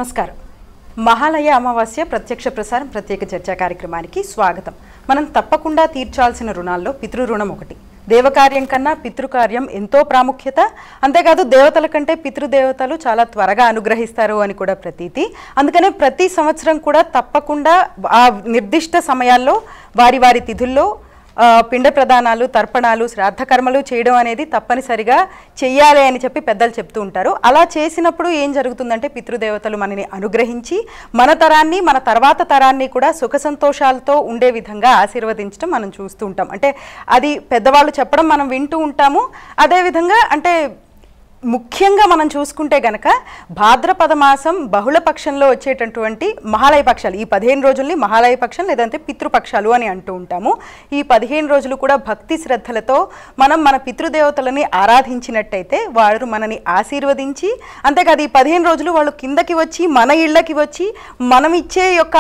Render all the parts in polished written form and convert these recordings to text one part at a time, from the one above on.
నమస్కారం. మహాలయ అమావాస్య ప్రత్యక్ష ప్రసారం ప్రత్యేక చర్చా కార్యక్రమానికి స్వాగతం. మనం తప్పకుండా తీర్చాల్సిన రుణాల్లో పితృరుణం ఒకటి. దేవకార్యం కన్నా పితృకార్యం ఎంతో ప్రాముఖ్యత. అంతేకాదు దేవతల కంటే పితృదేవతలు చాలా త్వరగా అనుగ్రహిస్తారు అని కూడా ప్రతీతి. అందుకనే ప్రతి సంవత్సరం కూడా తప్పకుండా ఆ నిర్దిష్ట సమయాల్లో వారి వారి తిథుల్లో పిండ ప్రదానాలు, తర్పణాలు, శ్రాద్ధ కర్మలు చేయడం అనేది తప్పనిసరిగా చెయ్యాలి అని చెప్పి పెద్దలు చెప్తూ ఉంటారు. అలా చేసినప్పుడు ఏం జరుగుతుందంటే పితృదేవతలు మనని అనుగ్రహించి మన తరాన్ని, మన తర్వాత తరాన్ని కూడా సుఖ సంతోషాలతో ఉండే విధంగా ఆశీర్వదించడం మనం చూస్తూ ఉంటాం. అంటే అది పెద్దవాళ్ళు చెప్పడం మనం వింటూ ఉంటాము. అదేవిధంగా అంటే ముఖ్యంగా మనం చూసుకుంటే గనక భాద్రపద మాసం బహుళ పక్షంలో వచ్చేటటువంటి మహాలయ పక్షాలు, ఈ 15 రోజుల్ని మహాలయ పక్షం లేదంటే పితృపక్షాలు అని అంటూ ఉంటాము. ఈ 15 రోజులు కూడా భక్తి శ్రద్ధలతో మనం మన పితృదేవతలని ఆరాధించినట్టయితే వారు మనని ఆశీర్వదించి, అంతేకాదు ఈ 15 రోజులు వాళ్ళు కిందకి వచ్చి మన ఇళ్ళకి వచ్చి మనం ఇచ్చే యొక్క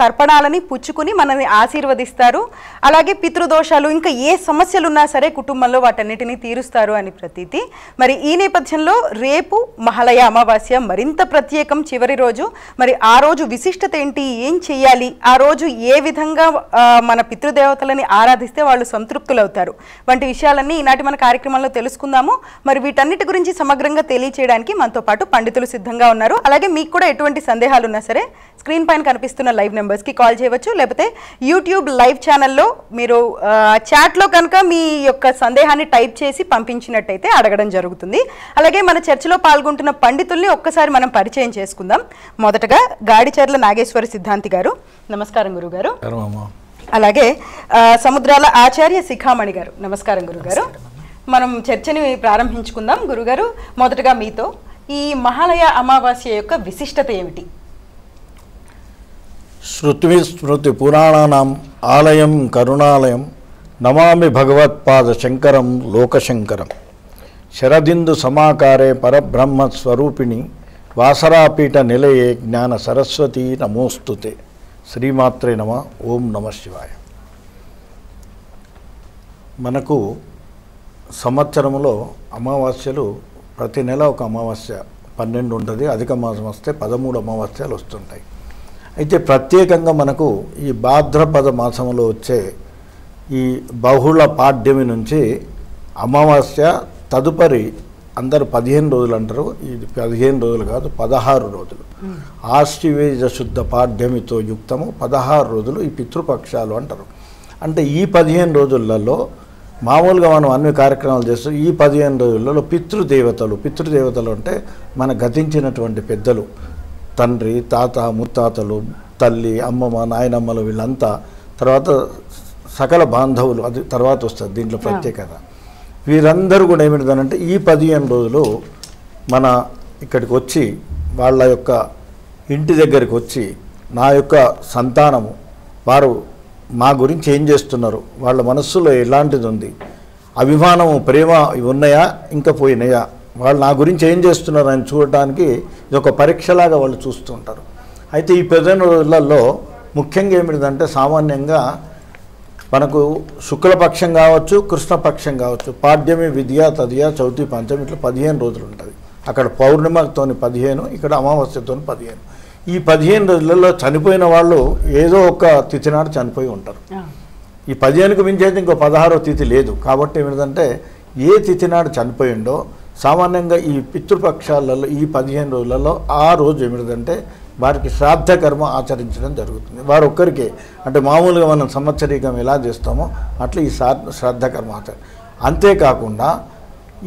తర్పణాలని పుచ్చుకుని మనని ఆశీర్వదిస్తారు. అలాగే పితృదోషాలు ఇంకా ఏ సమస్యలు ఉన్నా సరే కుటుంబంలో వాటన్నిటినీ తీరుస్తారు అని ప్రతీతి. మరి ఈ నేపథ్యంలో రేపు మహాలయ అమావాస్య మరింత ప్రత్యేకం, చివరి రోజు. మరి ఆ రోజు విశిష్టత ఏంటి, ఏం చెయ్యాలి, ఆ రోజు ఏ విధంగా మన పితృదేవతలని ఆరాధిస్తే వాళ్ళు సంతృప్తులవుతారు వంటి విషయాలన్నీ ఈనాటి మన కార్యక్రమంలో తెలుసుకుందాము. మరి వీటన్నిటి గురించి సమగ్రంగా తెలియచేయడానికి మనతో పాటు పండితులు సిద్ధంగా ఉన్నారు. అలాగే మీకు కూడా ఎటువంటి సందేహాలు ఉన్నా సరే స్క్రీన్ పైన కనిపిస్తున్న లైవ్ నెంబర్స్కి కాల్ చేయవచ్చు, లేకపోతే యూట్యూబ్ లైవ్ ఛానల్లో మీరు చాట్లో కనుక మీ యొక్క సందేహాన్ని టైప్ చేసి పంపించినట్టయితే అడగడం జరుగుతుంది. అలాగే మన చర్చలో పాల్గొంటున్న పండితుల్ని ఒక్కసారి మనం పరిచయం చేసుకుందాం. మొదటగా గాడిచర్ల నాగేశ్వర సిద్ధాంతి గారు, నమస్కారం గురుగారు. అలాగే సముద్రాల ఆచార్య శిఖామణి గారు, నమస్కారం గురుగారు. మనం చర్చని ప్రారంభించుకుందాం. గురుగారు, మొదటగా మీతో ఈ మహాలయ అమావాస్య యొక్క విశిష్టత ఏమిటి? శృతి స్మృతి పురాణానాం ఆలయం కరుణాలయం నమామి భగవత్పాద శంకరం లోకశంకరం. శరదిందు సమాకారే పరబ్రహ్మ స్వరూపిణి వాసరాపీఠ నిలయే జ్ఞాన సరస్వతి నమోస్తుతే. శ్రీమాత్రే నమ. ఓం నమ శివాయ. మనకు సంవత్సరంలో అమావాస్యలు ప్రతి నెల ఒక అమావాస్య 12 ఉంటుంది. అధిక మాసం వస్తే 13 అమావాస్యలు వస్తుంటాయి. అయితే ప్రత్యేకంగా మనకు ఈ భాద్రపద మాసంలో వచ్చే ఈ బహుళ పాడ్యమి నుంచి అమావాస్య తదుపరి అందరు 15 రోజులు అంటారు. ఇది 15 రోజులు కాదు, 16 రోజులు. ఆశ్వయుజ శుద్ధ పాడ్యమితో యుక్తము 16 రోజులు ఈ పితృపక్షాలు అంటారు. అంటే ఈ 15 రోజులలో మామూలుగా మనం అన్ని కార్యక్రమాలు చేస్తాం. ఈ 15 రోజులలో పితృదేవతలు అంటే మన గతించినటువంటి పెద్దలు, తండ్రి, తాత, ముత్తాతలు, తల్లి, అమ్మమ్మ, నాయనమ్మలు, వీళ్ళంతా, తర్వాత సకల బాంధవులు, అది తర్వాత వస్తుంది దీంట్లో ప్రత్యేకత. వీరందరూ కూడా ఏమిటిదనంటే ఈ 15 రోజులు మన ఇక్కడికి వచ్చి వాళ్ళ యొక్క ఇంటి దగ్గరికి వచ్చి నా యొక్క సంతానము వారు మా గురించి ఏం చేస్తున్నారు, వాళ్ళ మనస్సులో ఎలాంటిది ఉంది, అభిమానము, ప్రేమ ఉన్నాయా, ఇంకా పోయినాయా, వాళ్ళు నా గురించి ఏం చేస్తున్నారు అని చూడటానికి ఇది ఒక పరీక్షలాగా వాళ్ళు చూస్తూ ఉంటారు. అయితే ఈ 15 రోజులలో ముఖ్యంగా ఏమిటిదంటే సామాన్యంగా మనకు శుక్లపక్షం కావచ్చు, కృష్ణపక్షం కావచ్చు, పాడ్యమి, విద్య, తదియ, చవితి, పంచమి, ఇట్లా 15 రోజులు ఉంటుంది. అక్కడ పౌర్ణిమతోని 15, ఇక్కడ అమావాస్యతోని 15. ఈ 15 రోజులలో చనిపోయిన వాళ్ళు ఏదో ఒక తిథి నాడు చనిపోయి ఉంటారు. ఈ 15కు మించి అయితే ఇంకో 16వ తిథి లేదు. కాబట్టి ఏమిటంటే ఏ తిథి నాడు చనిపోయిండో సామాన్యంగా ఈ పితృపక్షాలలో ఈ 15 రోజులలో ఆ రోజు ఏమిటంటే వారికి శ్రాద్ధ కర్మ ఆచరించడం జరుగుతుంది. వారు ఒక్కరికే, అంటే మామూలుగా మనం సంవత్సరీకం ఎలా చేస్తామో అట్లా ఈ శ్రాద్ధ కర్మ అంతేకాకుండా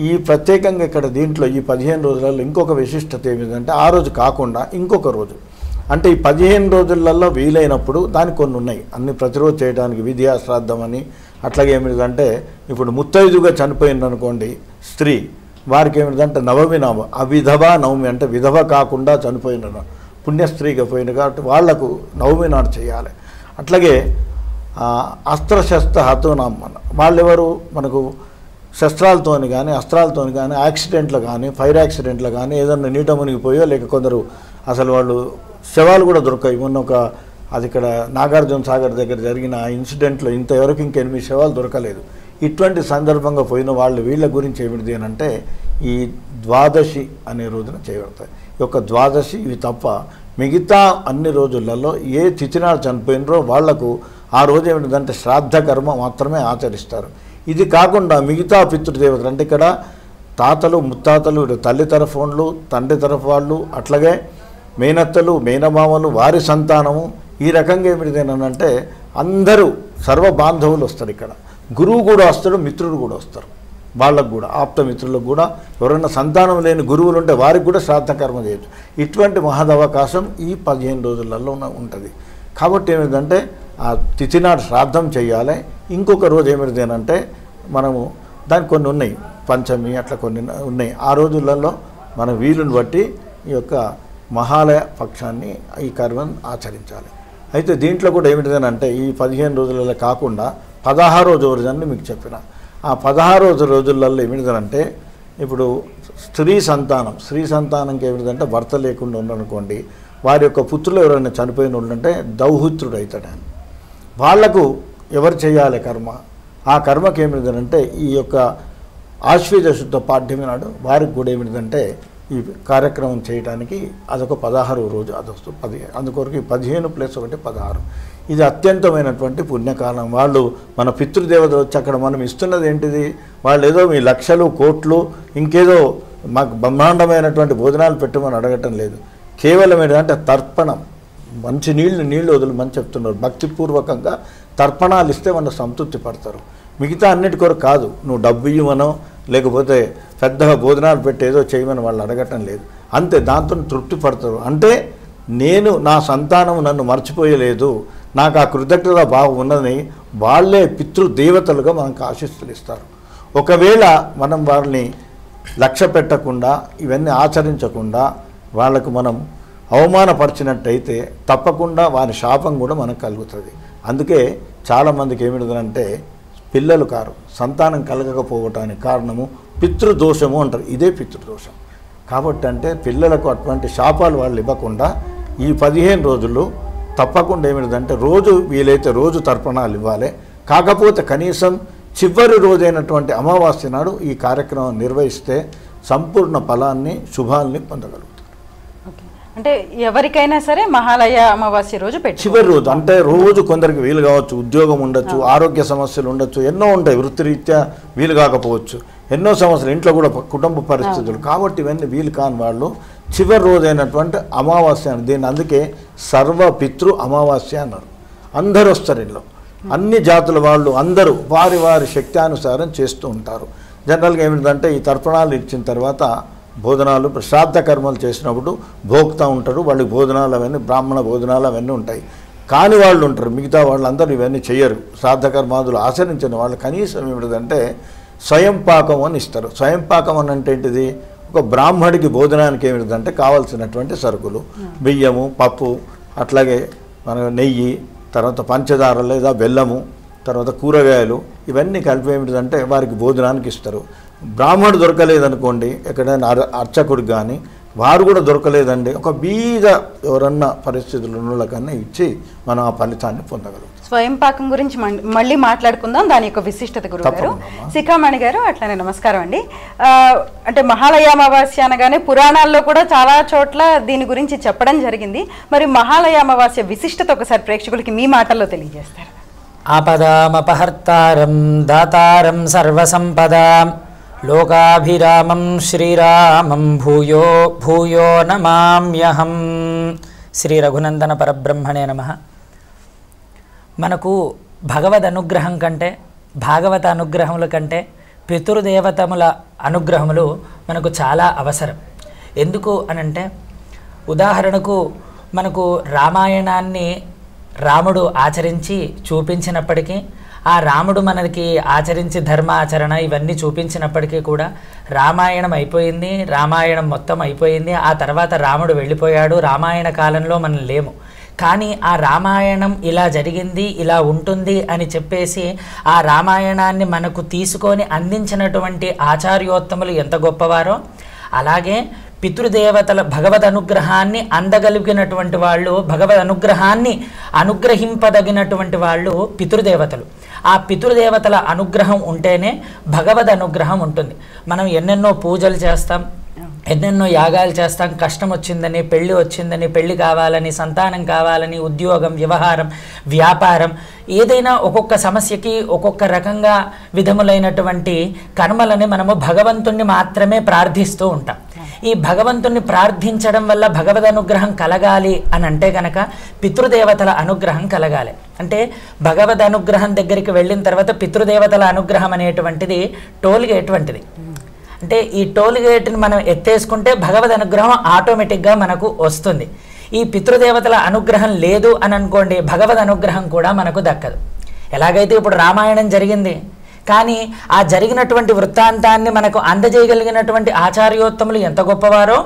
ఈ ప్రత్యేకంగా ఇక్కడ దీంట్లో ఈ 15 రోజులలో ఇంకొక విశిష్టత ఏమిటంటే ఆ రోజు కాకుండా ఇంకొక రోజు, అంటే ఈ 15 రోజులలో వీలైనప్పుడు దానికి కొన్ని ఉన్నాయి. అన్ని ప్రతిరోజు చేయడానికి విద్యా శ్రాద్ధం అని, అట్లాగే ఏమిటంటే ఇప్పుడు ముత్తైదుగా చనిపోయిందనుకోండి స్త్రీ, వారికి ఏమిటంటే నవమి నామ, అవిధవ నవమి, అంటే విధవ కాకుండా చనిపోయిన పుణ్యస్త్రీగా పోయింది కాబట్టి వాళ్లకు నవమి నాడు చేయాలి. అట్లాగే అస్త్రశస్త్ర హతోనాం, వాళ్ళెవరు మనకు శస్త్రాలతోని కానీ అస్త్రాలతోని కానీ యాక్సిడెంట్లు కానీ ఫైర్ యాక్సిడెంట్లు కానీ ఏదన్నా నీట మునిగిపోయో, లేక కొందరు అసలు వాళ్ళు శవాలు కూడా దొరకాయి. మొన్న ఒక అది ఇక్కడ నాగార్జున సాగర్ దగ్గర జరిగిన ఆ ఇన్సిడెంట్లో ఇంతవరకు ఇంక 8 శవాలు దొరకలేదు. ఇటువంటి సందర్భంగా పోయిన వాళ్ళు వీళ్ళ గురించి ఏమిటి అని అంటే ఈ ద్వాదశి అనే రోజున చేయబడతాయి. యొక్క ద్వాదశి ఇవి తప్ప మిగతా అన్ని రోజులలో ఏ తిథినాడు చనిపోయినరో వాళ్లకు ఆ రోజు ఏమిటంటే శ్రాద్ధ కర్మ మాత్రమే ఆచరిస్తారు. ఇది కాకుండా మిగతా పితృదేవతలు అంటే ఇక్కడ తాతలు ముత్తాతలు తల్లి తరఫు వాళ్ళు తండ్రి తరఫు వాళ్ళు అట్లాగే మేనత్తలు మేనమామలు వారి సంతానము ఈ రకంగా ఏమిటిదేనంటే అందరూ సర్వ బాంధవులు వస్తారు. ఇక్కడ గురువు కూడా వస్తాడు, మిత్రుడు కూడా వస్తారు. వాళ్ళకు కూడా ఆప్తమిత్రులకు కూడా ఎవరైనా సంతానం లేని గురువులు ఉంటే వారికి కూడా శ్రాద్ధకర్మ చేయొచ్చు. ఇటువంటి మహదవకాశం ఈ 15 రోజులలో ఉంటుంది. కాబట్టి ఏమిటంటే ఆ తిథినాడు శ్రాద్ధం చేయాలి. ఇంకొక రోజు ఏమిటిదేనంటే మనము దానికి కొన్ని ఉన్నాయి, పంచమి అట్లా కొన్ని ఉన్నాయి. ఆ రోజులలో మన వీలుని బట్టి ఈ యొక్క మహాలయ పక్షాన్ని ఈ కర్మను ఆచరించాలి. అయితే దీంట్లో కూడా ఏమిటిదేనంటే ఈ 15 రోజులలో కాకుండా 16వ రోజు అని మీకు చెప్పిన ఆ 16 రోజులలో ఏమిటిదంటే ఇప్పుడు స్త్రీ సంతానంకి ఏమిటిదంటే భర్త లేకుండా ఉండనుకోండి, వారి యొక్క పుత్రులు ఎవరైనా చనిపోయిన ఉండంటే దౌహిత్రుడు అవుతాడని వాళ్లకు ఎవరు చేయాలి కర్మ? ఆ కర్మకి ఏమిటిదంటే ఈ యొక్క ఆశ్వేజ శుద్ధ పాఠ్యమి నాడు వారికి కూడా ఏమిటిదంటే ఈ కార్యక్రమం చేయడానికి అదొక 16వ రోజు, అదొక 10. అందుకొరకు 15 + 1 16. ఇది అత్యంతమైనటువంటి పుణ్యకాలం. వాళ్ళు మన పితృదేవతలు వచ్చి అక్కడ మనం ఇస్తున్నది ఏంటిది? వాళ్ళు ఏదో మీ లక్షలు కోట్లు ఇంకేదో మాకు బ్రహ్మాండమైనటువంటి భోజనాలు పెట్టమని అడగటం లేదు. కేవలం ఏంటంటే తర్పణం, మంచి నీళ్లు వదలమని చెప్తున్నారు. భక్తిపూర్వకంగా తర్పణాలు ఇస్తే వాళ్ళు సంతృప్తి పడతారు. మిగతా అన్నిటి కొరకు కాదు, నువ్వు డబ్బు ఇవ్వమనో లేకపోతే పెద్దగా భోజనాలు పెట్టి ఏదో చేయమని వాళ్ళు అడగటం లేదు. అంతే, దాంతో తృప్తి పడతారు. అంటే నేను నా సంతానం నన్ను మర్చిపోయలేదు, నాకు ఆ కృతజ్ఞత భావం ఉన్నదని వాళ్ళే పితృదేవతలుగా మనకు ఆశీస్సులు ఇస్తారు. ఒకవేళ మనం వారిని లక్ష్య పెట్టకుండా ఇవన్నీ ఆచరించకుండా వాళ్ళకు మనం అవమానపరిచినట్టయితే తప్పకుండా వారి శాపం కూడా మనకు కలుగుతుంది. అందుకే చాలామందికి ఏమిటిదంటే పిల్లలు కారు, సంతానం కలగకపోవటానికి కారణము పితృదోషము అంటారు. ఇదే పితృదోషం. కాబట్టి అంటే పిల్లలకు అటువంటి శాపాలు వాళ్ళు ఇవ్వకుండా ఈ 15 రోజులు తప్పకుండా ఏమిటిదంటే రోజు వీలైతే రోజు తర్పణాలు ఇవ్వాలి. కాకపోతే కనీసం చివరి రోజైనటువంటి అమావాస్య నాడు ఈ కార్యక్రమం నిర్వహిస్తే సంపూర్ణ ఫలాన్ని శుభాల్ని పొందగలుగుతారు. అంటే ఎవరికైనా సరే మహాలయ అమావాస్య రోజు పెట్టి చివరి రోజు అంటే రోజు కొందరికి వీలు కావచ్చు, ఉద్యోగం ఉండొచ్చు, ఆరోగ్య సమస్యలు ఉండొచ్చు, ఎన్నో ఉంటాయి, వృత్తిరీత్యా వీలు కాకపోవచ్చు, ఎన్నో సమస్యలు ఇంట్లో కూడా కుటుంబ పరిస్థితులు. కాబట్టి ఇవన్నీ వీలు కాని వాళ్ళు చివరి రోజైనటువంటి అమావాస్య అని, దీన్ని అందుకే సర్వపితృ అమావాస్య అన్నారు. అందరూ వస్తారు, ఇంట్లో అన్ని జాతుల వాళ్ళు అందరూ వారి వారి శక్త్యానుసారం చేస్తూ ఉంటారు. జనరల్గా ఏమిటంటే ఈ తర్పణాలు ఇచ్చిన తర్వాత భోజనాలు శ్రాద్ధ కర్మలు చేసినప్పుడు భోక్తా ఉంటాడు, వాళ్ళకి భోజనాలు అవన్నీ బ్రాహ్మణ భోజనాలు అవన్నీ ఉంటాయి. కాని వాళ్ళు ఉంటారు, మిగతా వాళ్ళందరూ ఇవన్నీ చేయరు. శ్రాద్ధ కర్మాదులు ఆచరించిన వాళ్ళు కనీసం ఏమిటంటే స్వయం పాకం అని ఇస్తారు. స్వయం పాకం అని అంటే ఏంటిది? ఒక బ్రాహ్మడికి భోజనానికి ఏమిటంటే కావాల్సినటువంటి సరుకులు బియ్యము, పప్పు, అట్లాగే మన నెయ్యి, తర్వాత పంచదార లేదా బెల్లము, తర్వాత కూరగాయలు ఇవన్నీ కలిపి ఏమిటంటే వారికి భోజనానికి ఇస్తారు. బ్రాహ్మణుడు దొరకలేదనుకోండి, ఎక్కడైనా అర్చకుడికి కానీ వారు కూడా దొరకలేదండి, ఒక బీద ఎవరన్నా పరిస్థితులు ఉన్న కన్నా ఇచ్చి మనం ఆ ఫలితాన్ని పొందగలుగుతాం. స్వయం పాకం గురించి మళ్ళీ మాట్లాడుకుందాం, దాని యొక్క విశిష్టత గురుగారు. శిఖామణి గారు అట్లానే నమస్కారం అండి. అంటే మహాలయ అమావాస్య అనగానే పురాణాల్లో కూడా చాలా చోట్ల దీని గురించి చెప్పడం జరిగింది. మరి మహాలయ అమావాస్య విశిష్టత ఒకసారి ప్రేక్షకులకి మీ మాటల్లో తెలియజేస్తారు. ఆపదామపహర్తారం దాతారం సర్వసంపదాం లోకాభిరామం శ్రీరామం భూయో భూయో నమామ్యహం. శ్రీ రఘునందన పరబ్రహ్మణే నమః. మనకు భగవద్ అనుగ్రహం కంటే, భాగవత అనుగ్రహముల కంటే పితృదేవతముల అనుగ్రహములు మనకు చాలా అవసరం. ఎందుకు అనంటే, ఉదాహరణకు మనకు రామాయణాన్ని రాముడు ఆచరించి చూపించినప్పటికీ, ఆ రాముడు మనకి ఆచరించి ధర్మాచరణ ఇవన్నీ చూపించినప్పటికీ కూడా రామాయణం అయిపోయింది, రామాయణం మొత్తం అయిపోయింది. ఆ తర్వాత రాముడు వెళ్ళిపోయాడు, రామాయణ కాలంలో మనం లేము. కానీ ఆ రామాయణం ఇలా జరిగింది, ఇలా ఉంటుంది అని చెప్పేసి ఆ రామాయణాన్ని మనకు తీసుకొని అందించినటువంటి ఆచార్యోత్తములు ఎంత గొప్పవారో, అలాగే పితృదేవతల భగవద్ అనుగ్రహాన్ని అందగలిగినటువంటి వాళ్ళు, భగవద్ అనుగ్రహాన్ని అనుగ్రహింపదగినటువంటి వాళ్ళు పితృదేవతలు. ఆ పితృదేవతల అనుగ్రహం ఉంటేనే భగవద్ అనుగ్రహం ఉంటుంది. మనం ఎన్నెన్నో పూజలు చేస్తాం, ఎన్నెన్నో యాగాలు చేస్తాం, కష్టం వచ్చిందని, పెళ్ళి వచ్చిందని, పెళ్ళి కావాలని, సంతానం కావాలని, ఉద్యోగం, వ్యవహారం, వ్యాపారం, ఏదైనా ఒక్కొక్క సమస్యకి ఒక్కొక్క రకంగా విధములైనటువంటి కర్మలని మనము భగవంతుణ్ణి మాత్రమే ప్రార్థిస్తూ ఉంటాం. ఈ భగవంతుణ్ణి ప్రార్థించడం వల్ల భగవద్ అనుగ్రహం కలగాలి అని అంటే కనుక పితృదేవతల అనుగ్రహం కలగాలి. అంటే భగవద్ అనుగ్రహం దగ్గరికి వెళ్ళిన తర్వాత పితృదేవతల అనుగ్రహం అనేటువంటిది టోల్గేట్ వంటిది. అంటే ఈ టోల్గేట్ని మనం ఎత్తేసుకుంటే భగవద్ అనుగ్రహం ఆటోమేటిక్గా మనకు వస్తుంది. ఈ పితృదేవతల అనుగ్రహం లేదు అని అనుకోండి, భగవద్ అనుగ్రహం కూడా మనకు దక్కదు. ఎలాగైతే ఇప్పుడు రామాయణం జరిగింది, కానీ ఆ జరిగినటువంటి వృత్తాంతాన్ని మనకు అందజేయగలిగినటువంటి ఆచార్యోత్తములు ఎంత గొప్పవారో,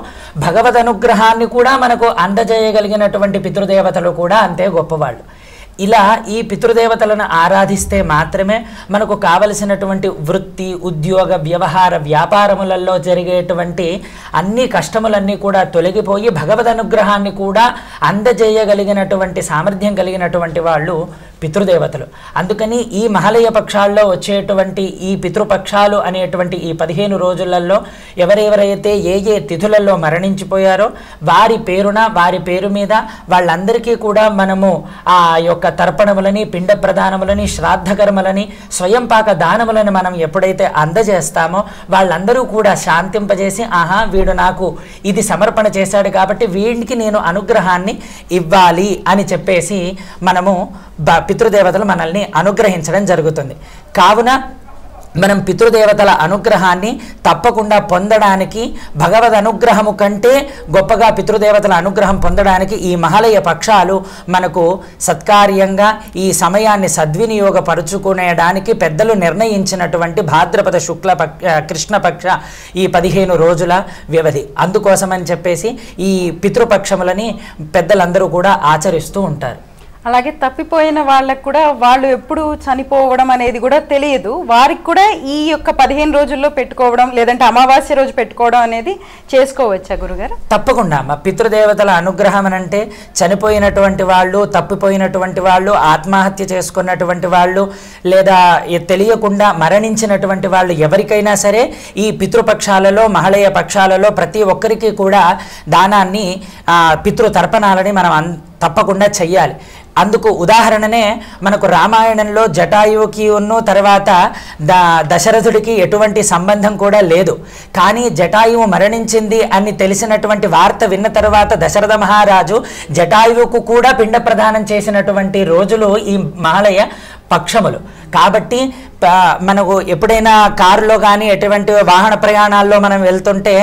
భగవద్ అనుగ్రహాన్ని కూడా మనకు అందజేయగలిగినటువంటి పితృదేవతలు కూడా అంతే గొప్పవాళ్ళు. ఇలా ఈ పితృదేవతలను ఆరాధిస్తే మాత్రమే మనకు కావలసినటువంటి వృత్తి, ఉద్యోగ, వ్యవహార, వ్యాపారములలో జరిగేటువంటి అన్ని కష్టములన్నీ కూడా తొలగిపోయి భగవద్ అనుగ్రహాన్ని కూడా అందజేయగలిగినటువంటి సామర్థ్యం కలిగినటువంటి వాళ్ళు పితృదేవతలు. అందుకని ఈ మహాలయ పక్షాల్లో వచ్చేటువంటి ఈ పితృపక్షాలు అనేటువంటి ఈ 15 రోజులలో ఎవరెవరైతే ఏ ఏ తిథులలో మరణించిపోయారో వారి పేరున, వారి పేరు మీద వాళ్ళందరికీ కూడా మనము ఆ యొక్క తర్పణములని, పిండ ప్రదానములని, శ్రాద్ధకర్మలని, స్వయంపాక దానములని మనం ఎప్పుడైతే అందజేస్తామో వాళ్ళందరూ కూడా శాంతింపజేసి, ఆహా వీడు నాకు ఇది సమర్పణ చేశాడు కాబట్టి వీడికి నేను అనుగ్రహాన్ని ఇవ్వాలి అని చెప్పేసి మనము పితృదేవతలు మనల్ని అనుగ్రహించడం జరుగుతుంది. కావున మనం పితృదేవతల అనుగ్రహాన్ని తప్పకుండా పొందడానికి, భగవద్ అనుగ్రహము కంటే గొప్పగా పితృదేవతల అనుగ్రహం పొందడానికి ఈ మహాలయ పక్షాలు మనకు సత్కార్యంగా ఈ సమయాన్ని సద్వినియోగపరుచుకునేడానికి పెద్దలు నిర్ణయించినటువంటి భాద్రపద కృష్ణపక్ష ఈ 15 రోజుల వ్యవధి. అందుకోసమని చెప్పేసి ఈ పితృపక్షములని పెద్దలందరూ కూడా ఆచరిస్తూ ఉంటారు. అలాగే తప్పిపోయిన వాళ్ళకు కూడా వాళ్ళు ఎప్పుడు చనిపోవడం అనేది కూడా తెలియదు, వారికి కూడా ఈ యొక్క 15 రోజుల్లో పెట్టుకోవడం లేదంటే అమావాస్య రోజు పెట్టుకోవడం అనేది చేసుకోవచ్చా గురుగారు? తప్పకుండా అమ్మ. పితృదేవతల అనుగ్రహం అంటే చనిపోయినటువంటి వాళ్ళు, తప్పిపోయినటువంటి వాళ్ళు, ఆత్మహత్య చేసుకున్నటువంటి వాళ్ళు, లేదా తెలియకుండా మరణించినటువంటి వాళ్ళు ఎవరికైనా సరే ఈ పితృపక్షాలలో, మహాలయ పక్షాలలో ప్రతి ఒక్కరికి కూడా దానాన్ని, పితృతర్పణాలని మనం తప్పకుండా చెయ్యాలి. అందుకు ఉదాహరణనే మనకు రామాయణంలో జటాయువుకి తర్వాత దశరథుడికి ఎటువంటి సంబంధం కూడా లేదు. కానీ జటాయువు మరణించింది అని తెలిసినటువంటి వార్త విన్న తర్వాత దశరథ మహారాజు జటాయువుకు కూడా పిండ ప్రదానం చేసినటువంటి రోజులు ఈ మహాలయ పక్షములు. కాబట్టి మనకు ఎప్పుడైనా కారులో కానీ ఎటువంటి వాహన ప్రయాణాల్లో మనం వెళ్తుంటే